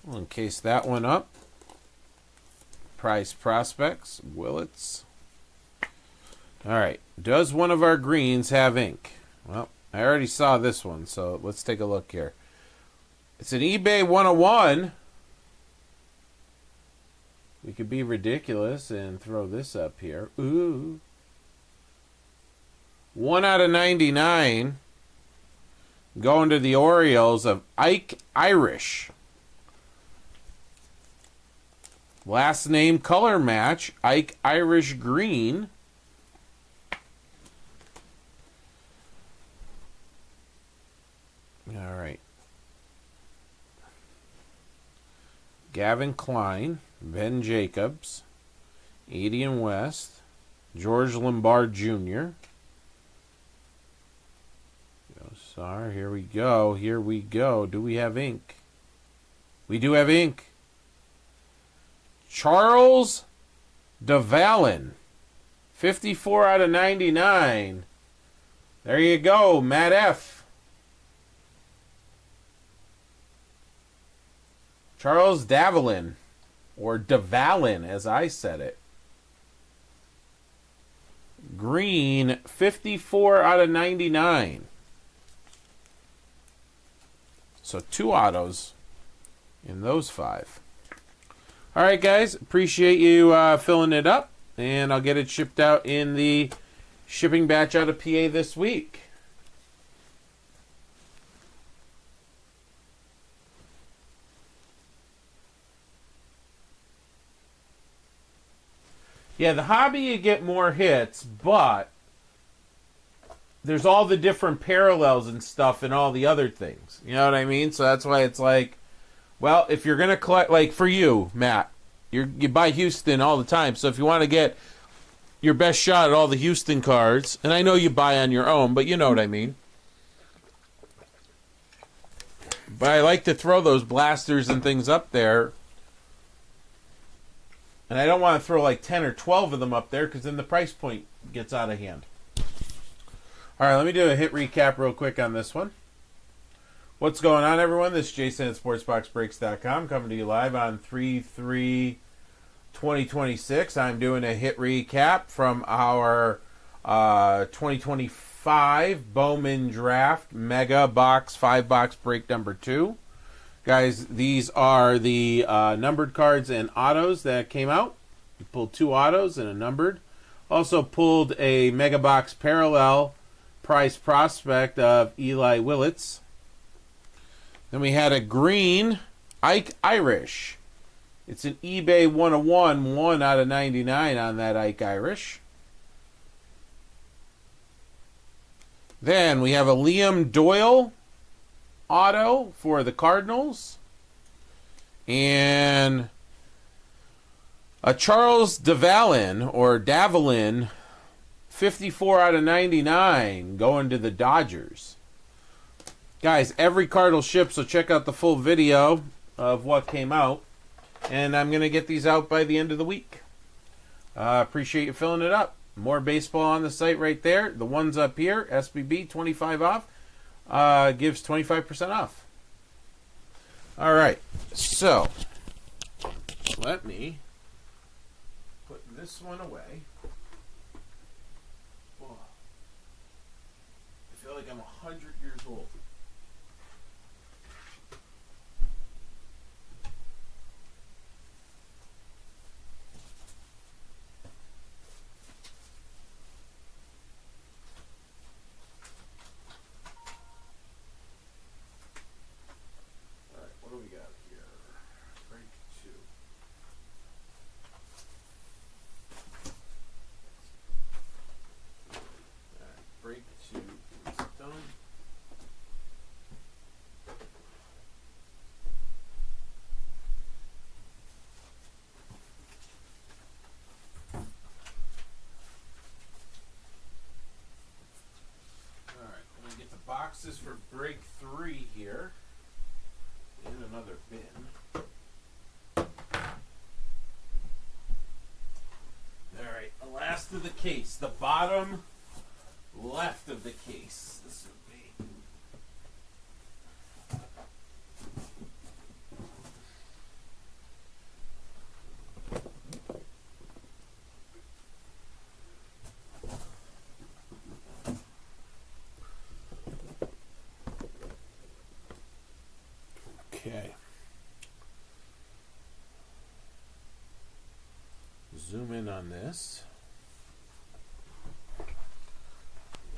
We'll encase that one up. Price Prospects, Willits. All right, does one of our greens have ink? Well, I already saw this one, so let's take a look here. It's an eBay 101. We could be ridiculous and throw this up here. Ooh. 1 out of 99. Going to the Orioles of Ike Irish. Last name color match, Ike Irish green. All right. Gavin Klein, Ben Jacobs, Adian West, George Lombard Jr. Sorry, here we go. Here we go. Do we have ink? We do have ink. Charles DeValin. 54 out of 99. There you go, Matt F. Charles Davalin, or DeValin, as I said it. Green, 54 out of 99. So 2 autos in those 5. All right, guys. Appreciate you filling it up. And I'll get it shipped out in the shipping batch out of PA this week. Yeah, the hobby, you get more hits, but there's all the different parallels and stuff and all the other things. You know what I mean? So that's why it's like, well, if you're going to collect, like for you, Matt, you buy Houston all the time. So if you want to get your best shot at all the Houston cards, and I know you buy on your own, but you know what I mean. But I like to throw those blasters and things up there. And I don't want to throw like 10 or 12 of them up there because then the price point gets out of hand. All right, let me do a hit recap real quick on this one. What's going on, everyone? This is Jason at SportsBoxBreaks.com coming to you live on 3/3/2026. I'm doing a hit recap from our 2025 Bowman Draft Mega Box 5-box break number 2. Guys, these are the numbered cards and autos that came out. We pulled 2 autos and a numbered. Also pulled a Mega Box Parallel Price Prospect of Eli Willits. Then we had a green Ike Irish. It's an eBay 101, 1 out of 99 on that Ike Irish. Then we have a Liam Doyle auto for the Cardinals. And a Charles DeValin, or Davalin, 54 out of 99 going to the Dodgers. Guys, every card will ship, so check out the full video of what came out. And I'm going to get these out by the end of the week. Appreciate you filling it up. More baseball on the site right there. The ones up here, SBB25OFF, gives 25% off. All right, so let me put this one away. Whoa. I feel like I'm 100 years old. boxes for break 3 here. In another bin. Alright, the last of the case. The bottom left of the case. This would be. Okay. Zoom in on this.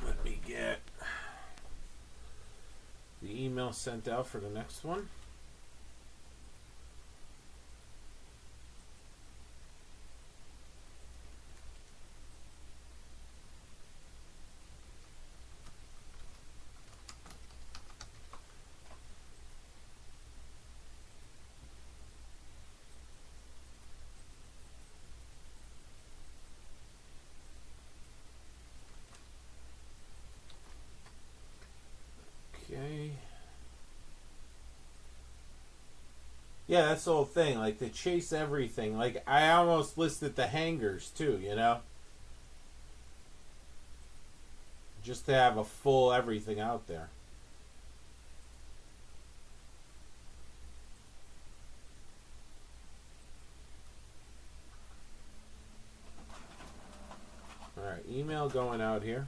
Let me get the email sent out for the next one. Okay. Yeah, that's the whole thing. Like, to chase everything. Like, I almost listed the hangers, too, you know? Just to have a full everything out there. Alright, email going out here.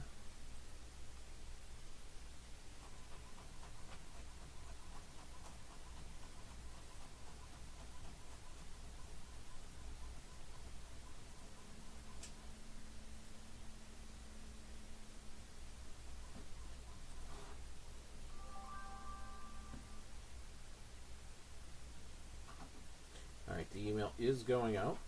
Alright, the email is going out.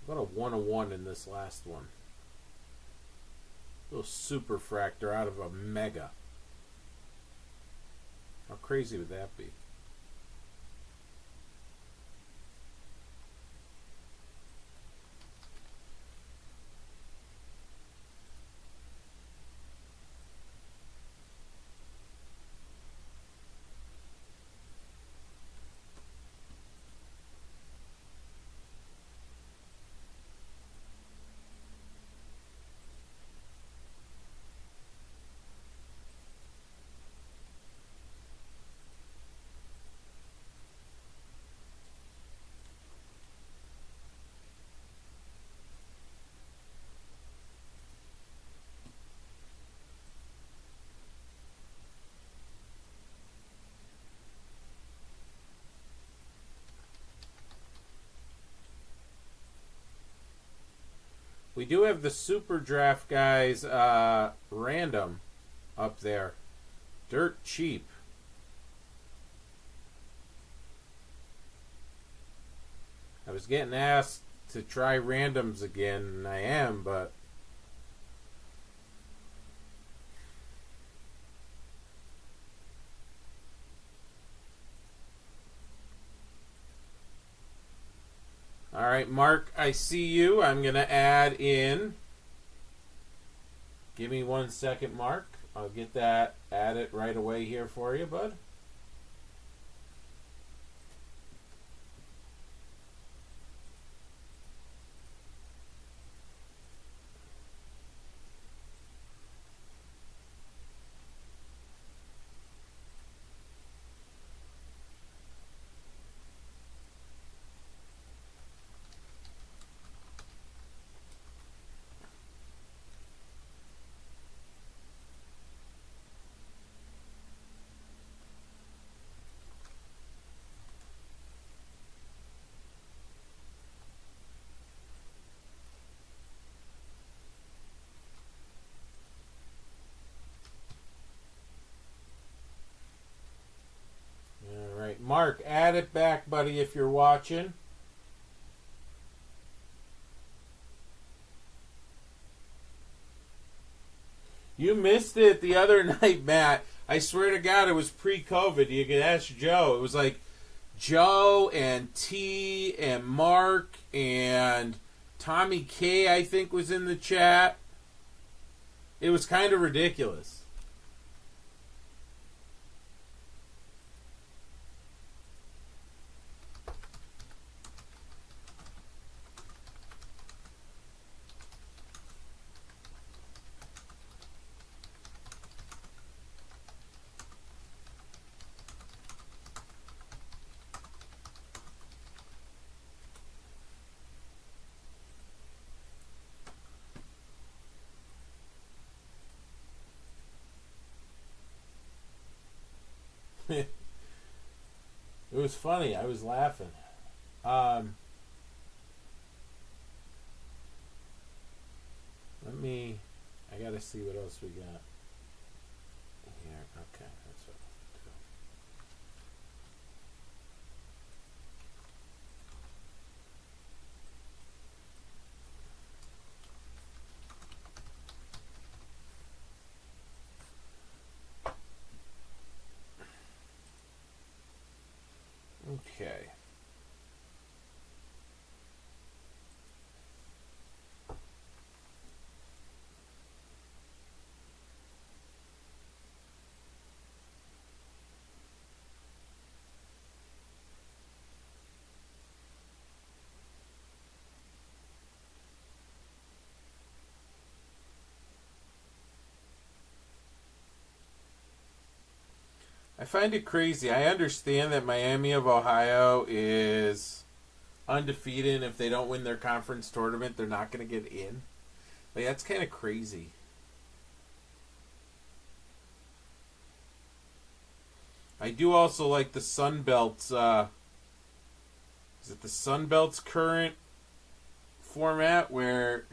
Got a 1/1 in this last one. Little super fractor out of a mega. How crazy would that be? We do have the Super Draft guys random up there. Dirt cheap. I was getting asked to try randoms again, and I am, but right, Mark, I see you. I'm going to add in. Give me 1 second, Mark. I'll get that added right away here for you, bud. Mark, add it back, buddy, if you're watching. You missed it the other night, Matt. I swear to God, it was pre-COVID. You can ask Joe. It was like Joe and T and Mark and Tommy K, I think, was in the chat. It was kind of ridiculous. It was funny. I was laughing. Let me... I gotta see what else we got here. Okay, that's what I'll do. Okay. I find it crazy. I understand that Miami of Ohio is undefeated, and if they don't win their conference tournament, they're not going to get in. Like, that's kind of crazy. I do also like the Sun Belt's, is it the Sun Belt's current format where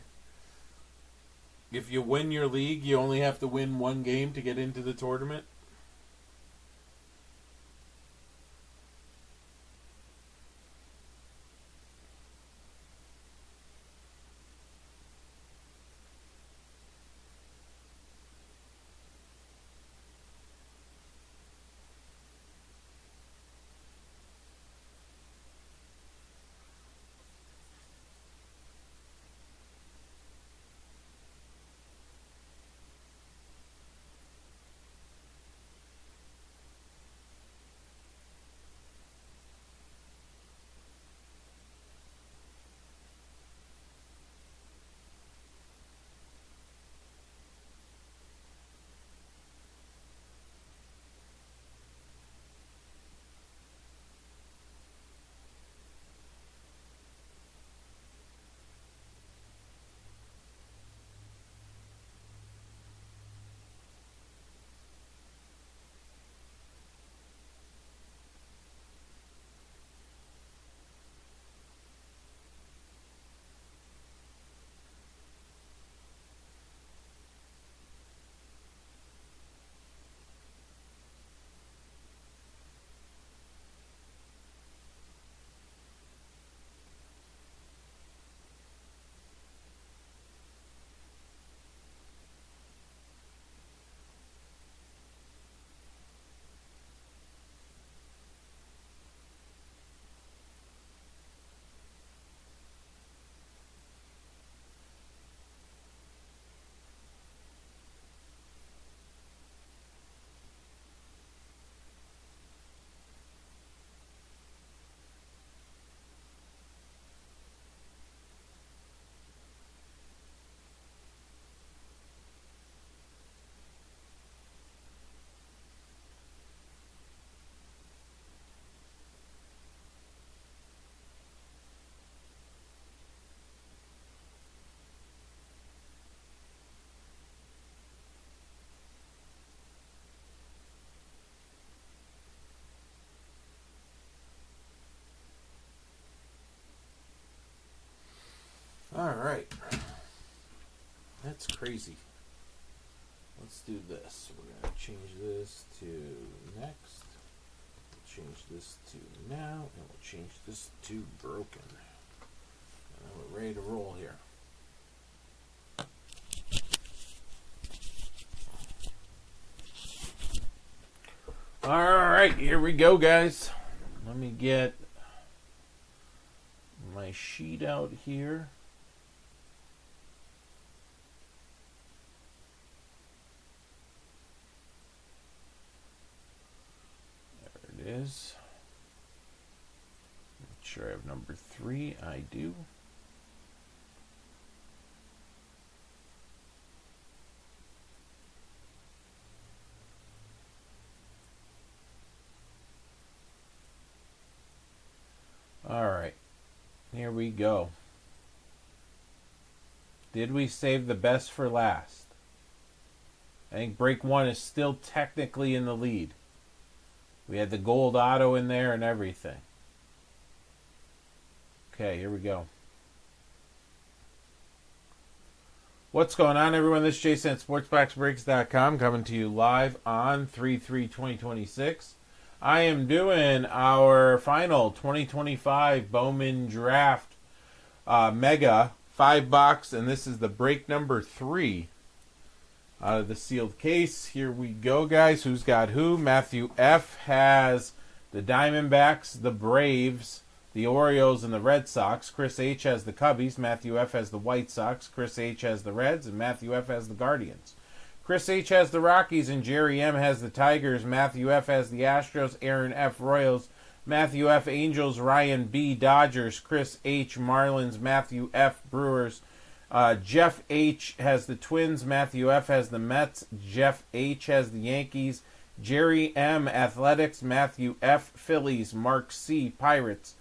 if you win your league, you only have to win one game to get into the tournament? It's crazy. Let's do this. We're going to change this to next. We'll change this to now. And we'll change this to broken. And we're ready to roll here. Alright, here we go, guys. Let me get my sheet out here. There it is. Make sure I have number 3. I do. Alright, here we go. Did we save the best for last? I think break 1 is still technically in the lead. We had the gold auto in there and everything. Okay, here we go. What's going on, everyone? This is Jason at SportsBoxBreaks.com coming to you live on 3/3/2026. I am doing our final 2025 Bowman Draft Mega 5-box, and this is the break number 3 out of the sealed case. Here we go, guys. Who's got who? Matthew F. has the Diamondbacks, the Braves, the Orioles, and the Red Sox. Chris H. has the Cubbies. Matthew F. has the White Sox. Chris H. has the Reds, and Matthew F. has the Guardians. Chris H. has the Rockies, and Jerry M. has the Tigers. Matthew F. has the Astros. Aaron F. Royals. Matthew F. Angels. Ryan B. Dodgers. Chris H. Marlins. Matthew F. Brewers. Jeff H. has the Twins. Matthew F. has the Mets. Jeff H. has the Yankees. Jerry M. Athletics. Matthew F. Phillies. Mark C. Pirates.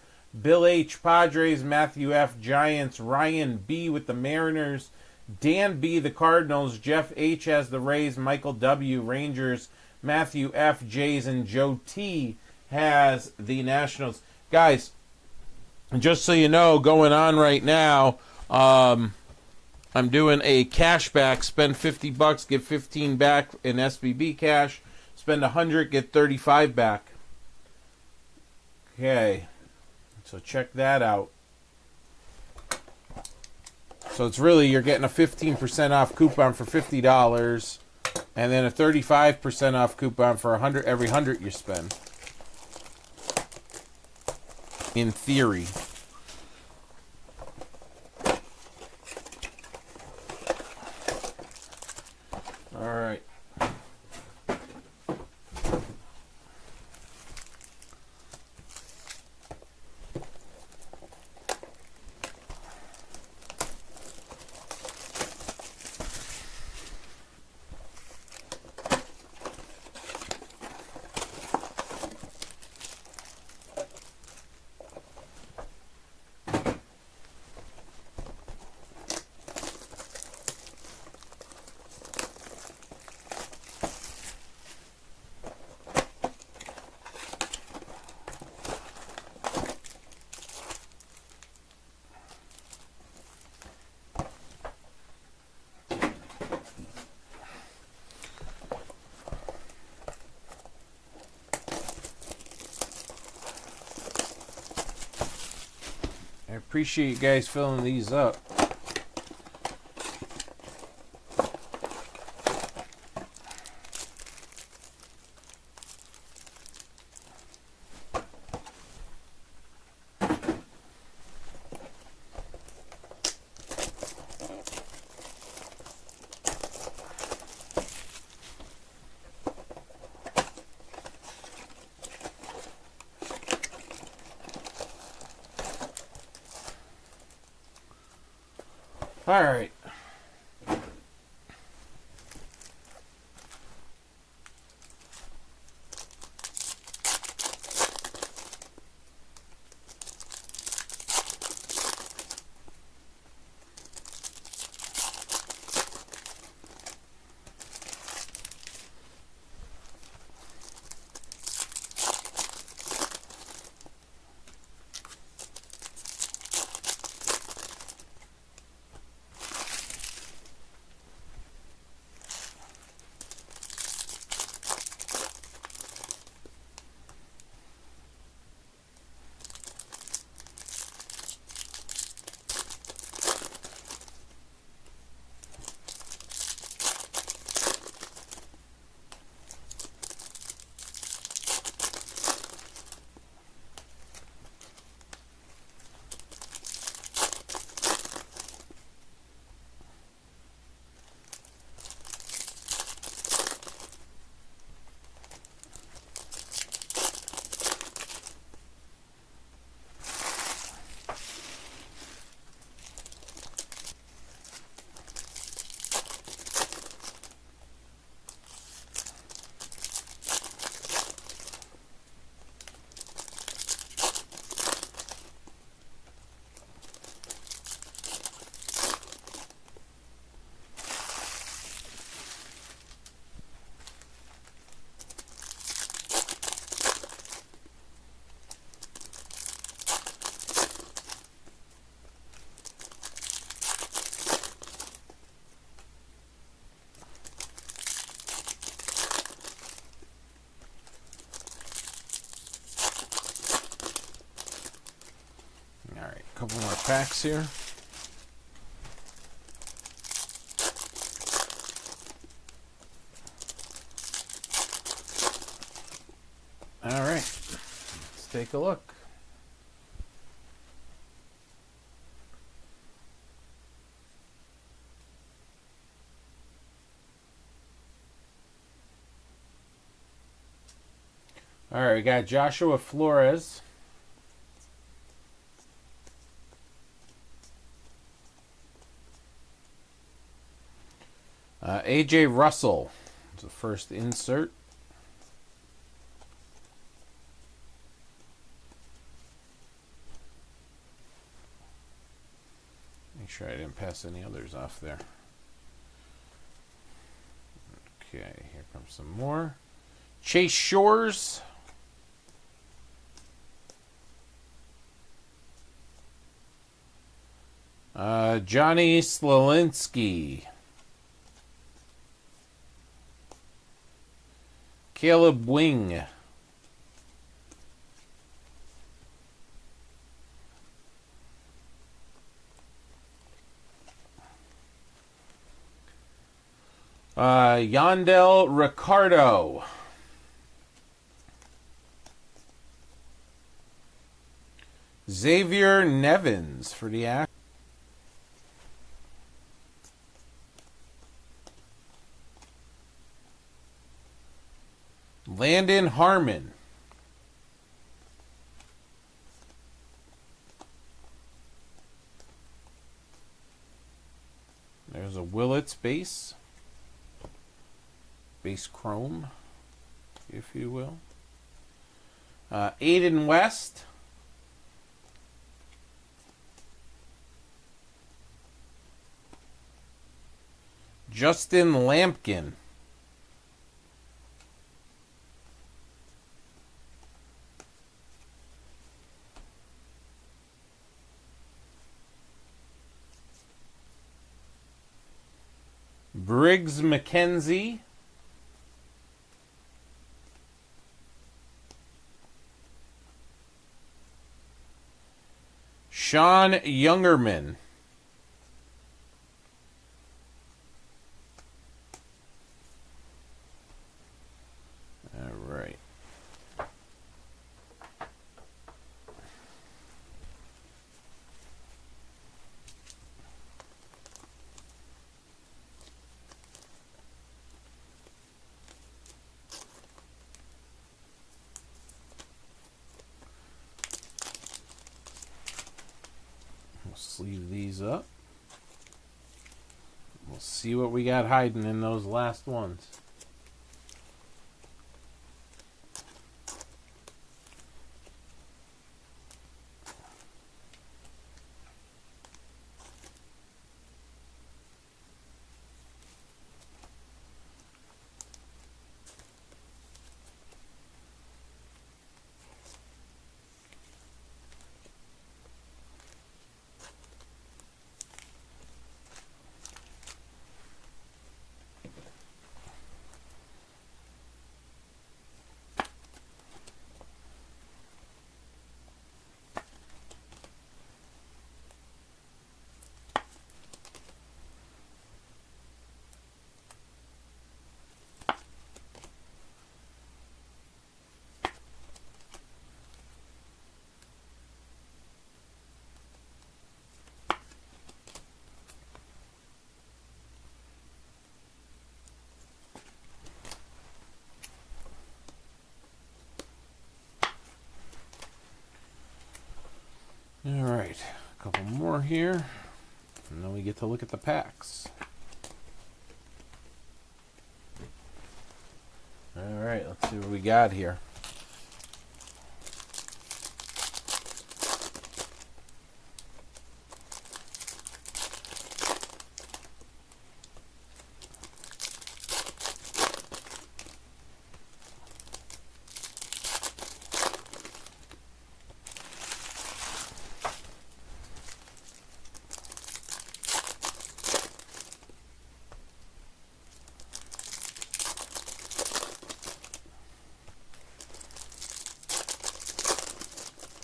Bill H. Padres. Matthew F. Giants. Ryan B. with the Mariners. Dan B. the Cardinals. Jeff H. has the Rays. Michael W. Rangers. Matthew F. Jays, and Joe T. has the Nationals. Guys, just so you know, going on right now, I'm doing a cashback. Spend $50, get 15 back in SBB cash. Spend 100, get 35 back. Okay, so check that out. So it's really, you're getting a 15% off coupon for $50, and then a 35% off coupon for 100 every 100 you spend. In theory. All right. I appreciate you guys filling these up. All right. couple more packs here. All right, let's take a look. All right, we got Joshua Flores. A.J. Russell is the first insert. Make sure I didn't pass any others off there. Okay, here comes some more. Chase Shores. Johnny Slalinski. Caleb Wing. Yandel Ricardo. Xavier Nevins for the act. Landon Harmon. There's a Willits base. Base chrome, if you will. Aiden West. Justin Lampkin. Briggs McKenzie. Sean Youngerman. All right. We'll sleeve these up. We'll see what we got hiding in those last ones. All right, a couple more here, and then we get to look at the packs. All right, let's see what we got here.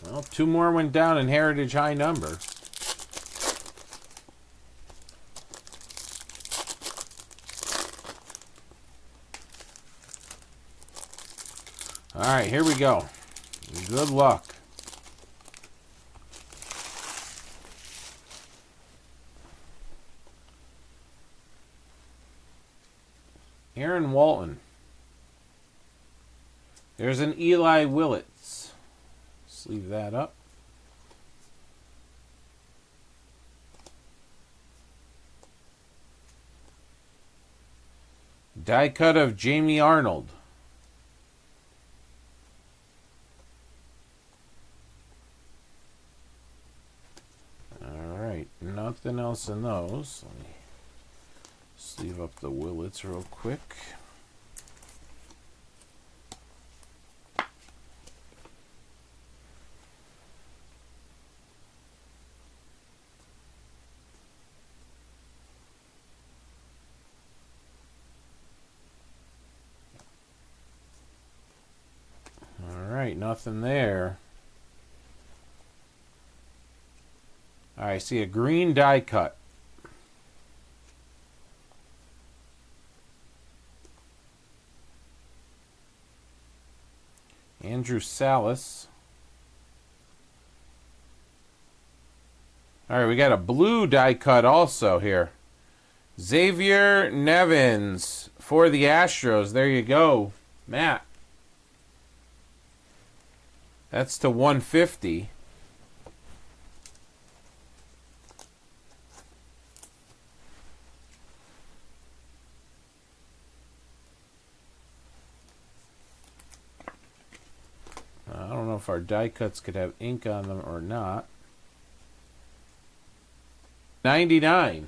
Well, two more went down in Heritage High Number. All right, here we go. Good luck. Aaron Walton. There's an Eli Willits. Sleeve that up. Die cut of Jamie Arnold. Alright, nothing else in those. Let me sleeve up the Willits real quick. Alright, nothing there. I see a green die cut. Andrew Salas. Alright, we got a blue die cut also here. Xavier Nevins for the Astros. There you go, Matt. That's to 150. I don't know if our die cuts could have ink on them or not. 99.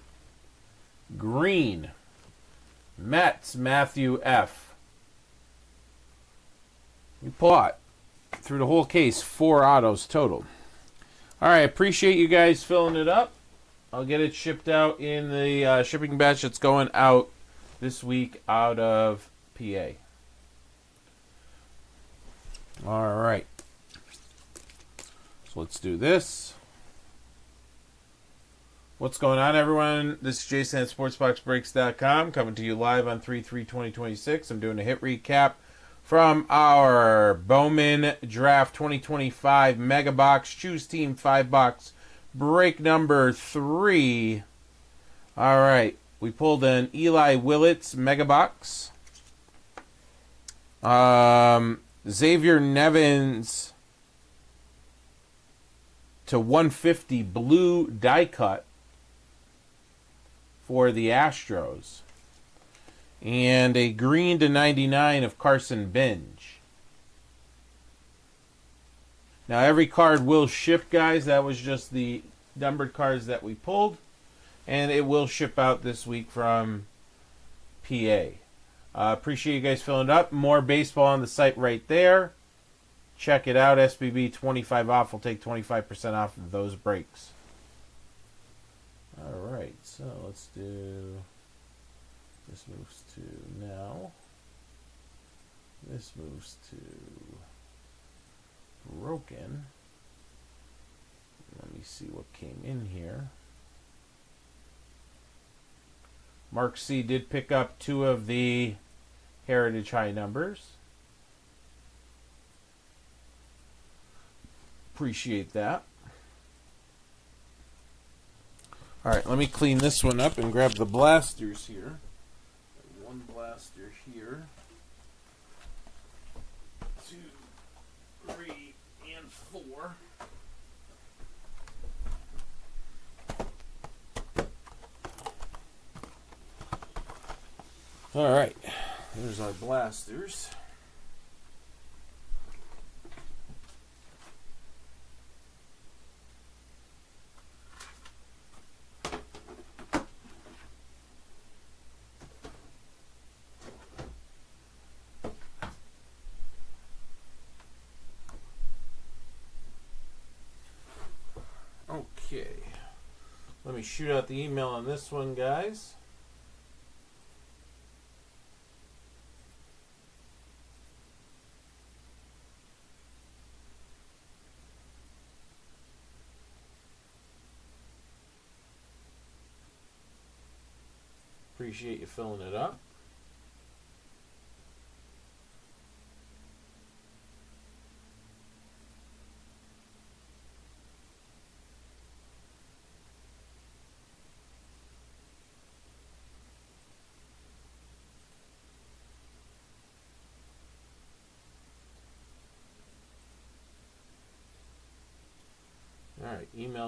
Green. Mets, Matthew F. You plot. Through the whole case, 4 autos total. Alright, appreciate you guys filling it up. I'll get it shipped out in the shipping batch that's going out this week out of PA. Alright. So let's do this. What's going on, everyone? This is Jason at SportsBoxBreaks.com coming to you live on 3/3/2026. I'm doing a hit recap from our Bowman Draft 2025 Mega Box Choose Team 5-box break number 3. All right, we pulled an Eli Willits Mega Box. Xavier Nevins to 150 blue die cut for the Astros. And a green to 99 of Carson Benj. Now every card will ship, guys. That was just the numbered cards that we pulled. And it will ship out this week from PA. Appreciate you guys filling it up. More baseball on the site right there. Check it out. SBB25OFF will take 25% off of those breaks. Alright, so let's do... This moves to now. This moves to broken. Let me see what came in here. Mark C did pick up 2 of the Heritage High numbers. Appreciate that. Alright, let me clean this one up and grab the blasters here. One blaster here. 2, 3, and 4. Alright, there's our blasters. Okay, let me shoot out the email on this one, guys. Appreciate you filling it up.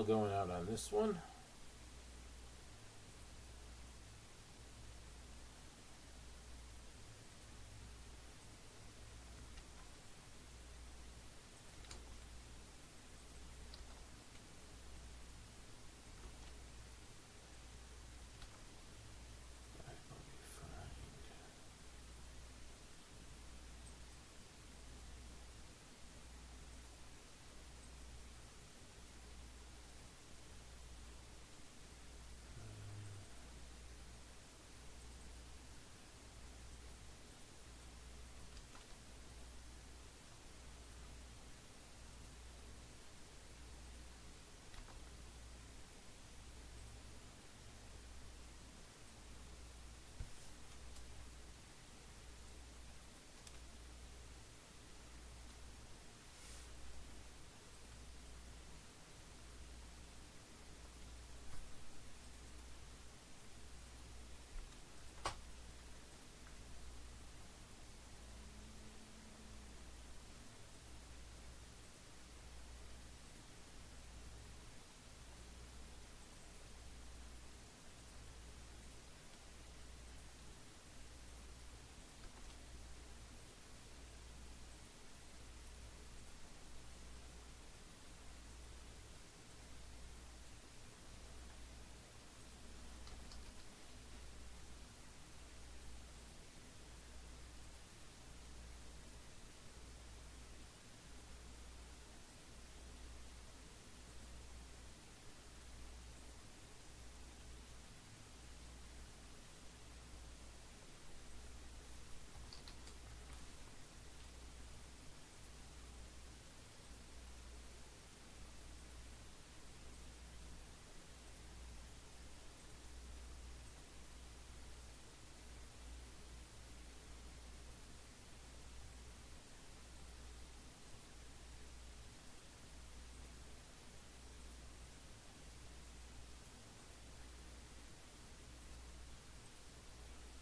email going out on this one.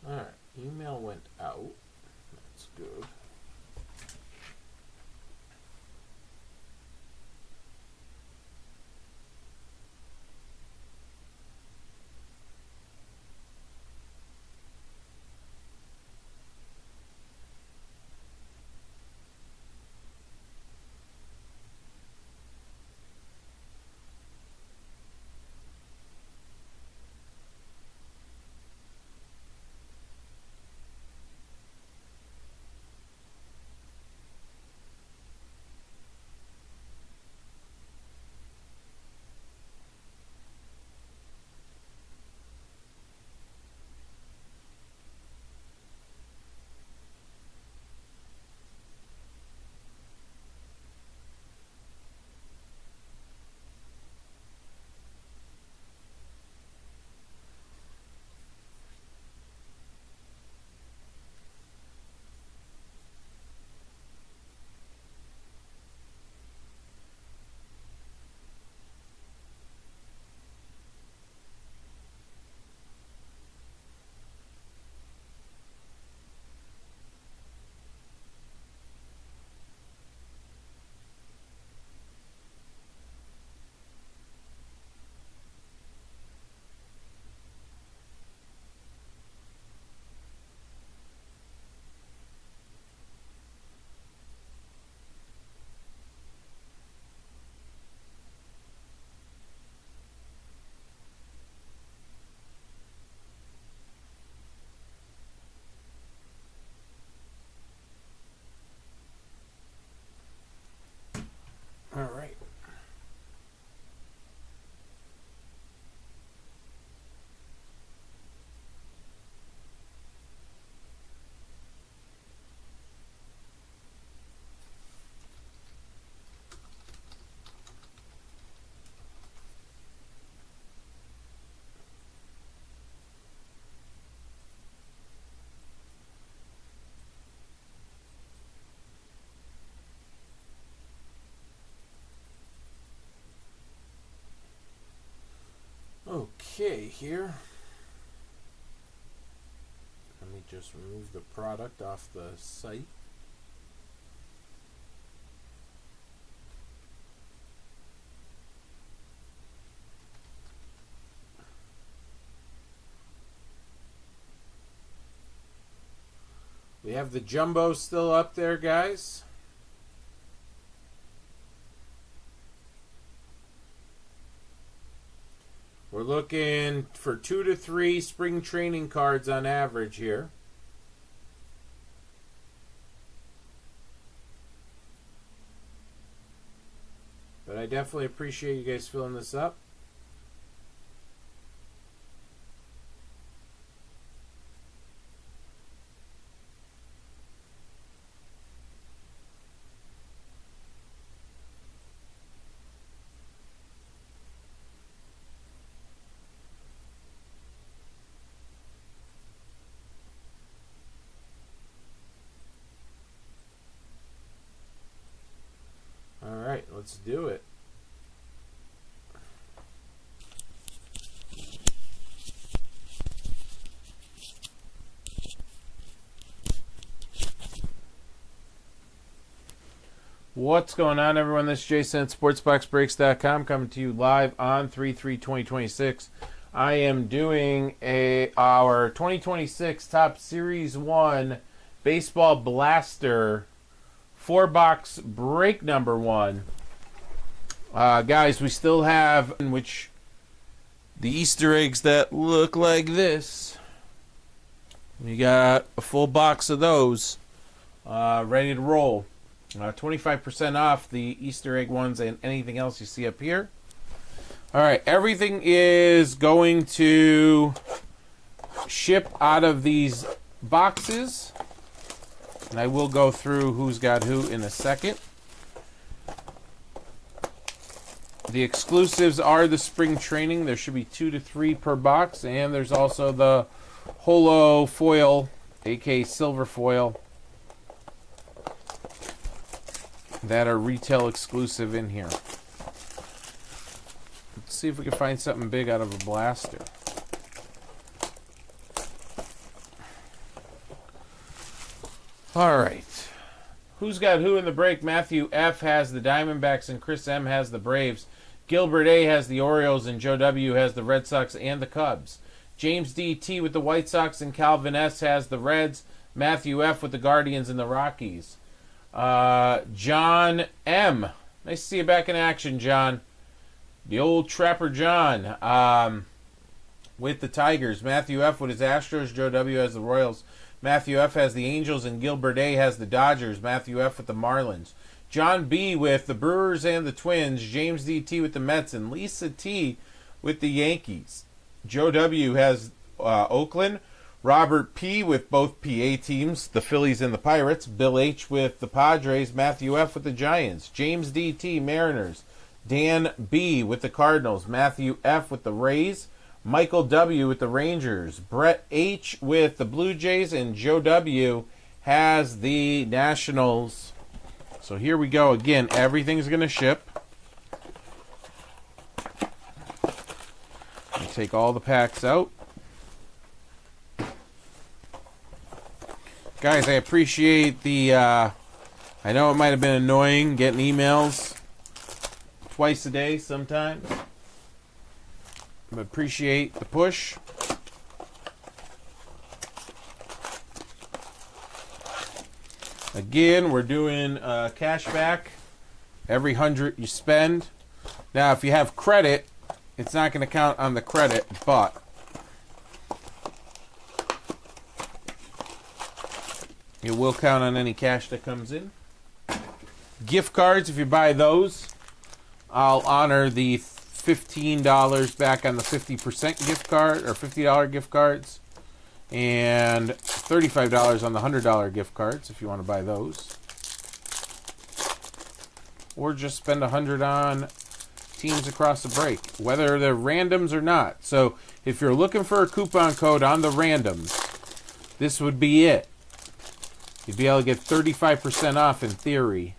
Alright, email went out. That's good. All right. Okay, here. Let me just remove the product off the site. We have the jumbo still up there, guys. We're looking for 2 to 3 spring training cards on average here. But I definitely appreciate you guys filling this up. All right, let's do it. What's going on, everyone? This is Jason at SportsBoxBreaks.com coming to you live on 3/3/2026. I am doing our 2026 Top Series 1 Baseball Blaster 4-box break number 1. Guys, we still have the Easter eggs that look like this. We got a full box of those ready to roll. 25% off the Easter egg ones and anything else you see up here. All right, everything is going to ship out of these boxes. And I will go through who's got who in a second. The exclusives are the spring training. There should be 2 to 3 per box. And there's also the holo foil, aka silver foil, that are retail exclusive in here. Let's see if we can find something big out of a blaster. All right. Who's got who in the break? Matthew F. has the Diamondbacks and Chris M. has the Braves. Gilbert A. has the Orioles and Joe W. has the Red Sox and the Cubs. James D. T. with the White Sox and Calvin S. has the Reds. Matthew F. with the Guardians and the Rockies. John M. Nice to see you back in action, John. The old Trapper John with the Tigers. Matthew F. with his Astros. Joe W. has the Royals. Matthew F. has the Angels and Gilbert A. has the Dodgers. Matthew F. with the Marlins. John B. with the Brewers and the Twins. James D. T. with the Mets and Lisa T. with the Yankees. Joe W. has Oakland. Robert P. with both PA teams, the Phillies and the Pirates. Bill H. with the Padres. Matthew F. with the Giants. James D. T. Mariners. Dan B. with the Cardinals. Matthew F. with the Rays. Michael W. with the Rangers. Brett H. with the Blue Jays. And Joe W. has the Nationals. So here we go. Again, everything's going to ship. I take all the packs out. Guys, I appreciate the, I know it might have been annoying getting emails twice a day sometimes. I appreciate the push. Again, we're doing cash back every 100 you spend. Now, if you have credit, it's not going to count on the credit, but it will count on any cash that comes in. Gift cards, if you buy those, I'll honor the $15 back on the 50% gift card, or $50 gift cards, and $35 on the $100 gift cards if you want to buy those. Or just spend $100 on teams across the break, whether they're randoms or not. So if you're looking for a coupon code on the randoms, this would be it. You'd be able to get 35% off in theory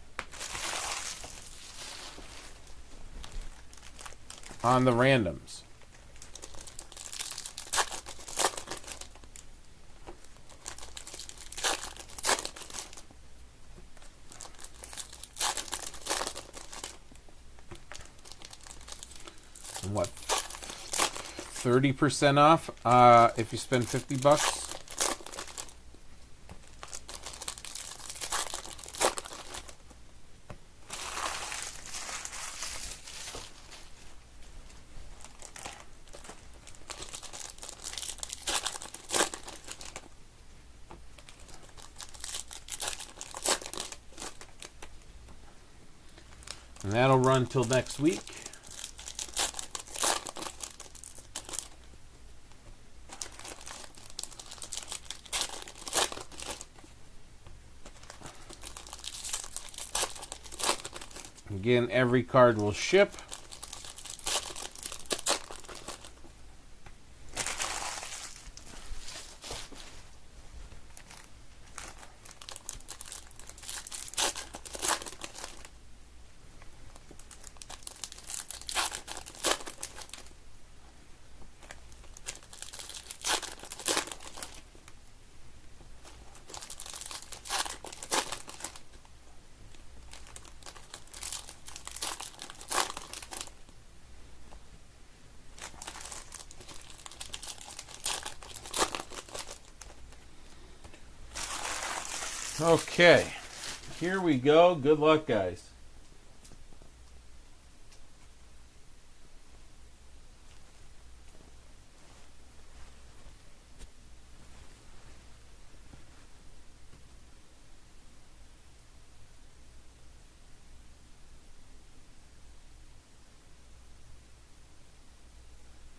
on the randoms. And what? 30% off if you spend $50. And that'll run till next week. Again, every card will ship. Okay, here we go. Good luck, guys.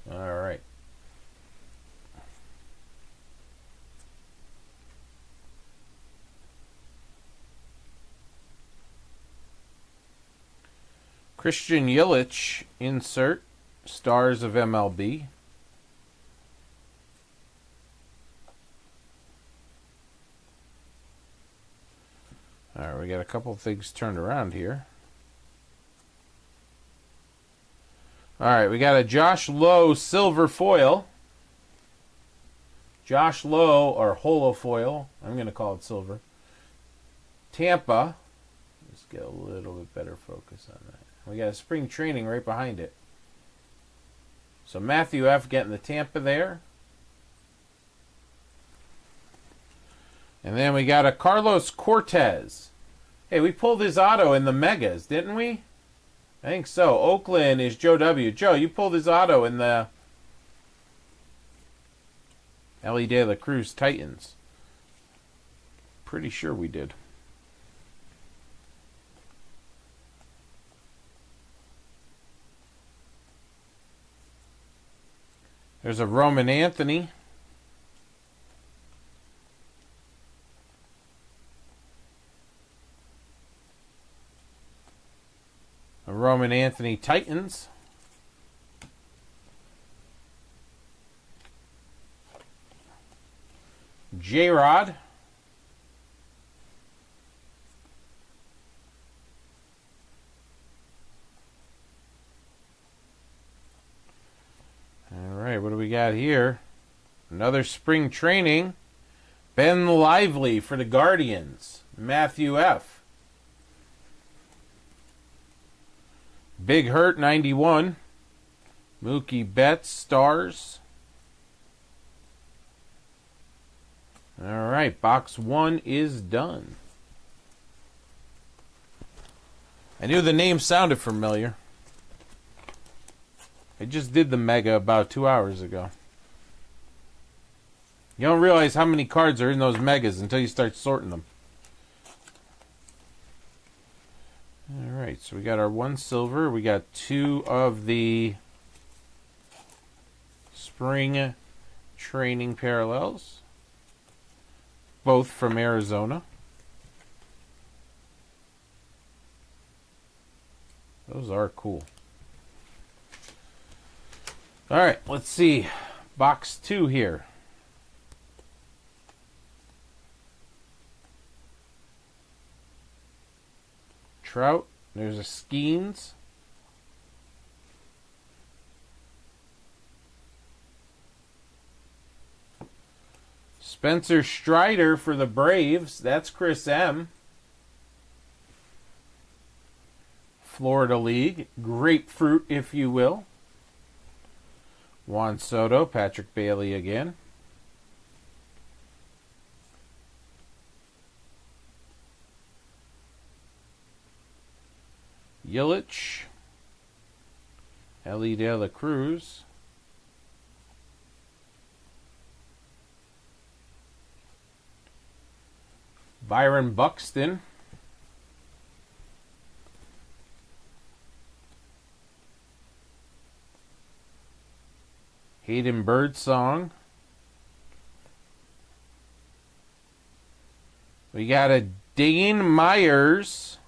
All right. Christian Yelich, insert, Stars of MLB. All right, we got a couple things turned around here. All right, we got a Josh Lowe silver foil. Josh Lowe, or holo foil. I'm going to call it silver. Tampa. Let's get a little bit better focus on that. We got a spring training right behind it. So Matthew F. getting the Tampa there. And then we got a Carlos Cortez. Hey, we pulled his auto in the Megas, didn't we? I think so. Oakland is Joe W. Joe, you pulled his auto in the Ellie De La Cruz Titans. Pretty sure we did. There's a Roman Anthony. A Roman Anthony Titans. J-Rod. What do we got here? Another spring training. Ben Lively for the Guardians. Matthew F. Big Hurt 91. Mookie Betts Stars. All right, box 1 is done. I knew the name sounded familiar. I just did the Mega about 2 hours ago. You don't realize how many cards are in those Megas until you start sorting them. Alright, so we got our 1 silver. We got 2 of the spring training parallels. Both from Arizona. Those are cool. All right, let's see. Box 2 here. Trout. There's a Skeens. Spencer Strider for the Braves. That's Chris M. Florida League. Grapefruit, if you will. Juan Soto, Patrick Bailey again. Yelich. Ellie De La Cruz. Byron Buxton. Aiden Birdsong. We got a Dane Myers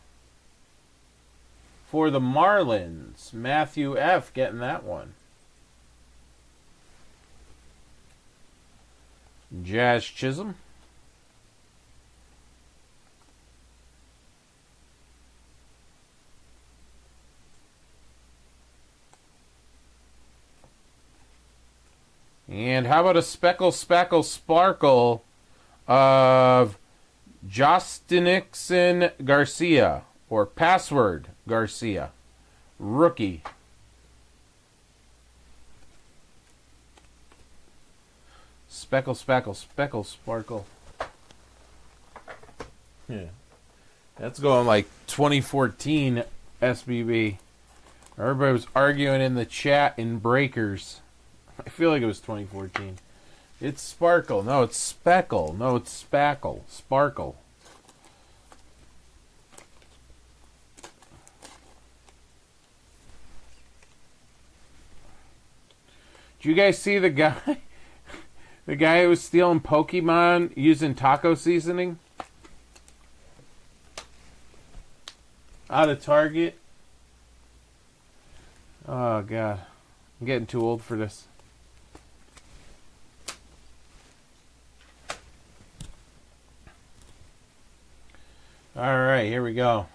for the Marlins. Matthew F. getting that one. Jazz Chisholm. And how about a Speckle Sparkle of Justinixon Garcia, or Password Garcia, rookie. Speckle Sparkle. Yeah. That's going like 2014 SBB. Everybody was arguing in the chat in Breakers. I feel like it was 2014. It's Sparkle. No, it's Speckle. No, it's Spackle. Sparkle. Did you guys see the guy? The guy who was stealing Pokemon using taco seasoning? Out of Target? Oh, God. I'm getting too old for this. All right, here we go.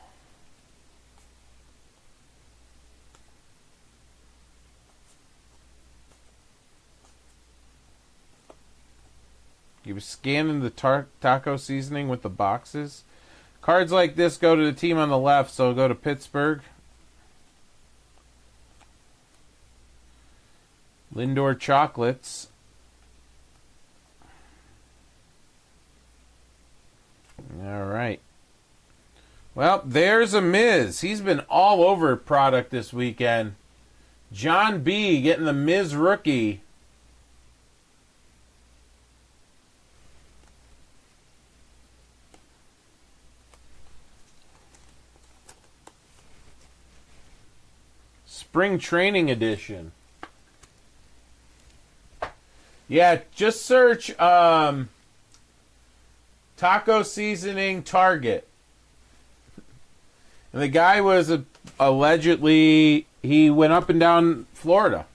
He was scanning the taco seasoning with the boxes. Cards like this go to the team on the left, so go to Pittsburgh. Lindor Chocolates. All right. Well, there's a Miz. He's been all over product this weekend. John B. getting the Miz rookie. Spring Training Edition. Yeah, just search taco seasoning Target. And the guy was allegedly, he went up and down Florida.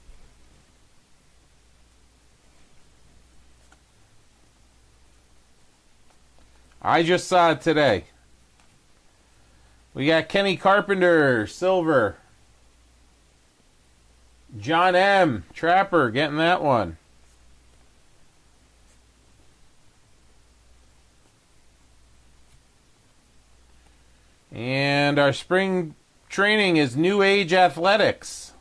I just saw it today. We got Kenny Carpenter, silver. John M. Trapper getting that one. And our spring training is New Age Athletics.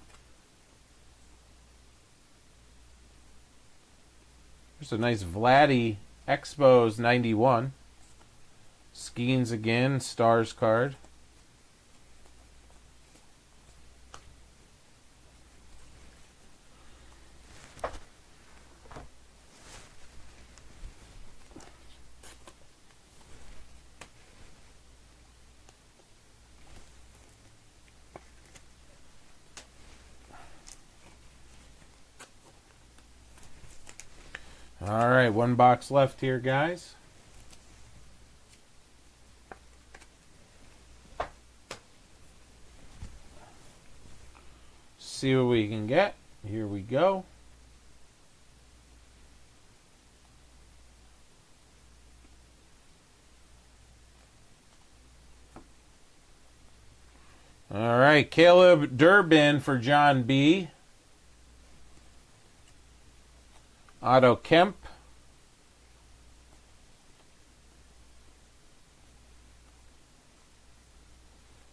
There's a nice Vladdy Expos 91. Skeens again, Stars card. All right, one box left here, guys. See what we can get. Here we go. All right, Caleb Durbin for John B. Otto Kemp.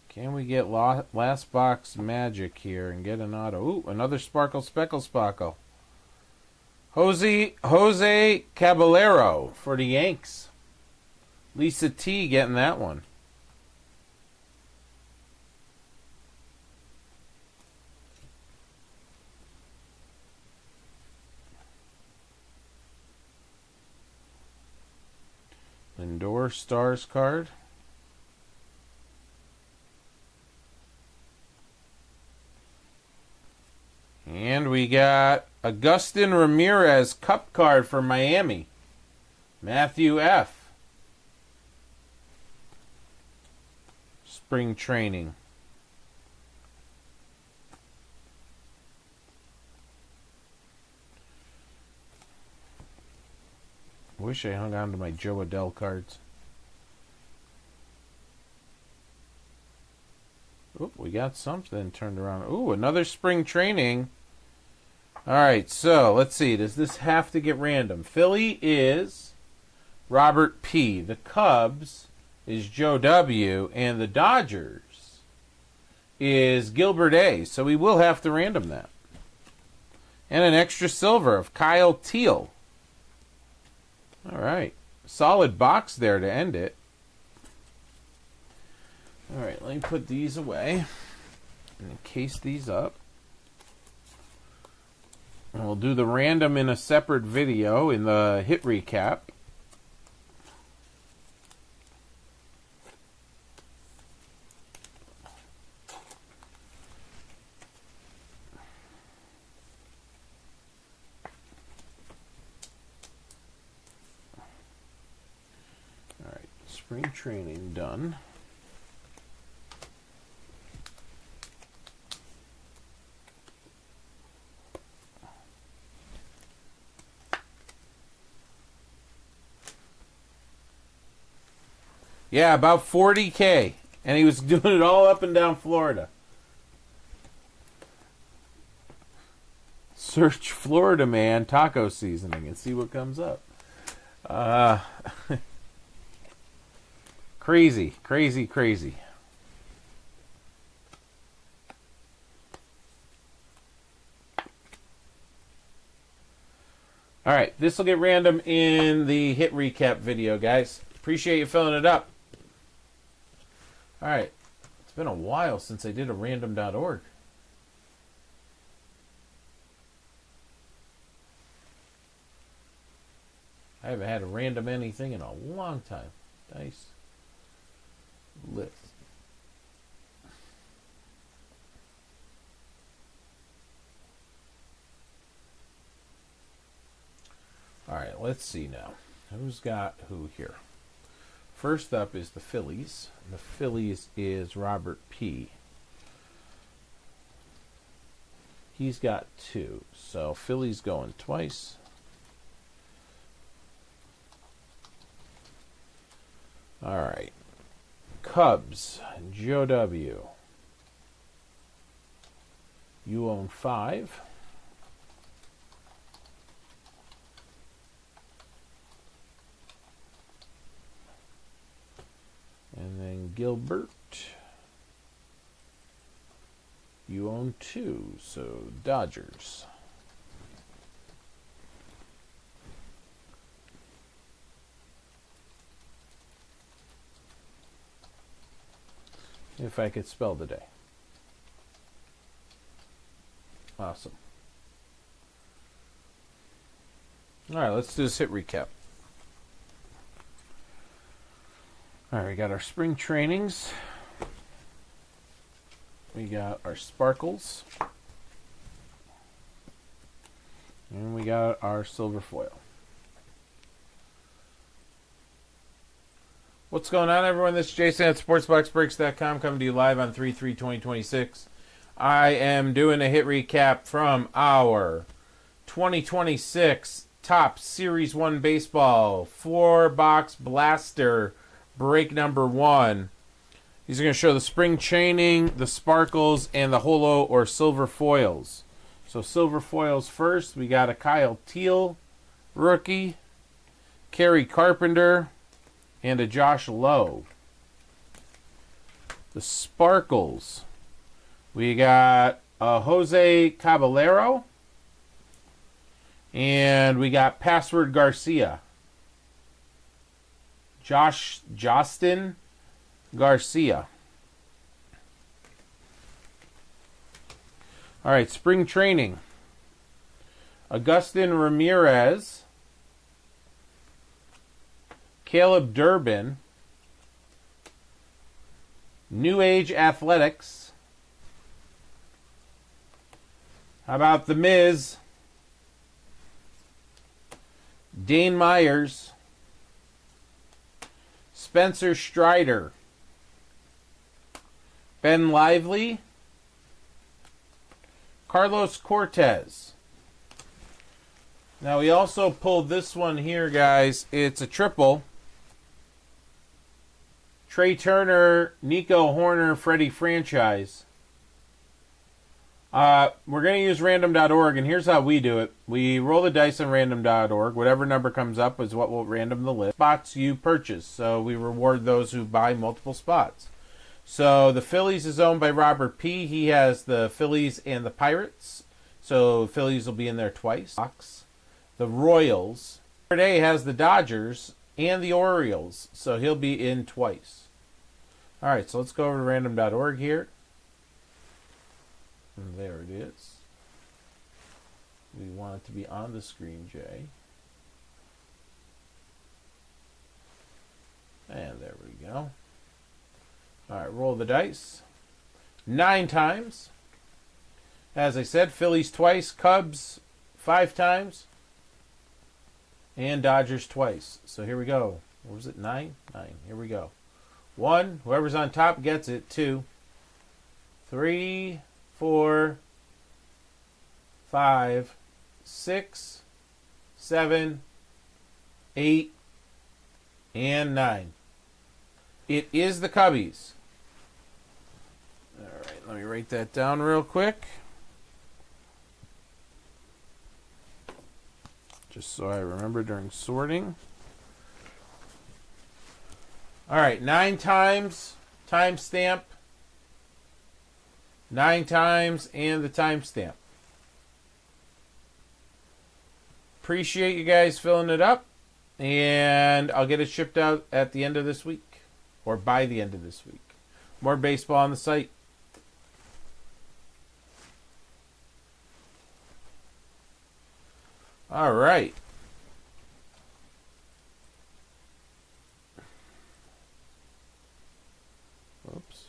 Can we get last box magic here and get an auto? Ooh, another Speckle Sparkle. Jose Caballero for the Yanks. Lisa T getting that one. Lindor Stars card. And we got Agustin Ramirez Cup card for Miami. Matthew F. Spring training. Wish I hung on to my Joe Adell cards. Oop, we got something turned around. Ooh, another spring training. All right, so let's see. Does this have to get random? Philly is Robert P. The Cubs is Joe W. And the Dodgers is Gilbert A. So we will have to random that. And an extra silver of Kyle Teal. All right. Solid box there to end it. All right, let me put these away and case these up. And we'll do the random in a separate video in the hit recap. All right, spring training done. Yeah, about 40K. And he was doing it all up and down Florida. Search Florida man taco seasoning and see what comes up. Crazy, crazy, crazy. All right, this will get random in the hit recap video, guys. Appreciate you filling it up. All right, it's been a while since I did a random.org. I haven't had a random anything in a long time. Nice list. All right, let's see now. Who's got who here? First up is the Phillies. The Phillies is Robert P. He's got 2. So Phillies going twice. All right. Cubs, Joe W. You own 5. And then Gilbert, you own 2, so Dodgers. If I could spell today. Awesome. All right, let's do this hit recap. All right, we got our spring trainings. We got our sparkles. And we got our silver foil. What's going on, everyone? This is Jason at SportsBoxBreaks.com coming to you live on 3/3/2026. I am doing a hit recap from our 2026 Top Series 1 Baseball 4-box blaster break number 1. These are going to show the spring training, the sparkles, and the holo or silver foils. So silver foils first. We got a Kyle Teal rookie, Kerry Carpenter, and a Josh Lowe. The sparkles. We got a Jose Caballero, and we got Password Garcia. Justin Garcia. All right, spring training. Agustin Ramirez, Caleb Durbin, New Age Athletics. How about the Miz? Dane Myers, Spencer Strider, Ben Lively, Carlos Cortez. Now we also pulled this one here, guys. It's a triple. Trey Turner, Nico Horner, Freddie Franchise. We're going to use random.org, and here's how we do it. We roll the dice on random.org. Whatever number comes up is what will random the list. Spots you purchase, so we reward those who buy multiple spots. So the Phillies is owned by Robert P. He has the Phillies and the Pirates, so Phillies will be in there twice. The Royals. A has the Dodgers and the Orioles, so he'll be in twice. All right, so let's go over to random.org here. And there it is. We want it to be on the screen, Jay. And there we go. All right, roll the dice. 9 times. As I said, Phillies twice, Cubs 5 times, and Dodgers twice. So here we go. What was it? 9? 9. Here we go. 1. Whoever's on top gets it. 2, 3, 4, 5, 6, 7, 8, and 9. It is the Cubbies. All right, let me write that down real quick. Just so I remember during sorting. All right, 9 times, timestamp. 9 times, and the timestamp. Appreciate you guys filling it up. And I'll get it shipped out at the end of this week. Or by the end of this week. More baseball on the site. All right. Oops.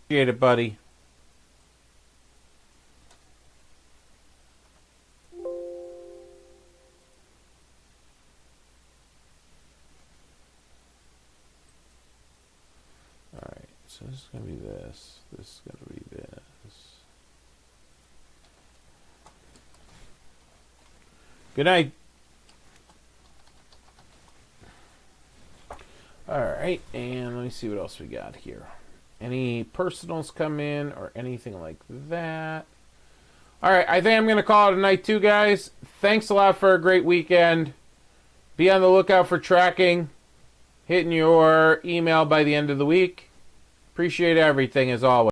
Appreciate it, buddy. Alright, so this is going to be this. This is going to be this. Good night. Alright, and let me see what else we got here. Any personals come in or anything like that? Alright, I think I'm going to call it a night too, guys. Thanks a lot for a great weekend. Be on the lookout for tracking. Hitting your email by the end of the week. Appreciate everything as always.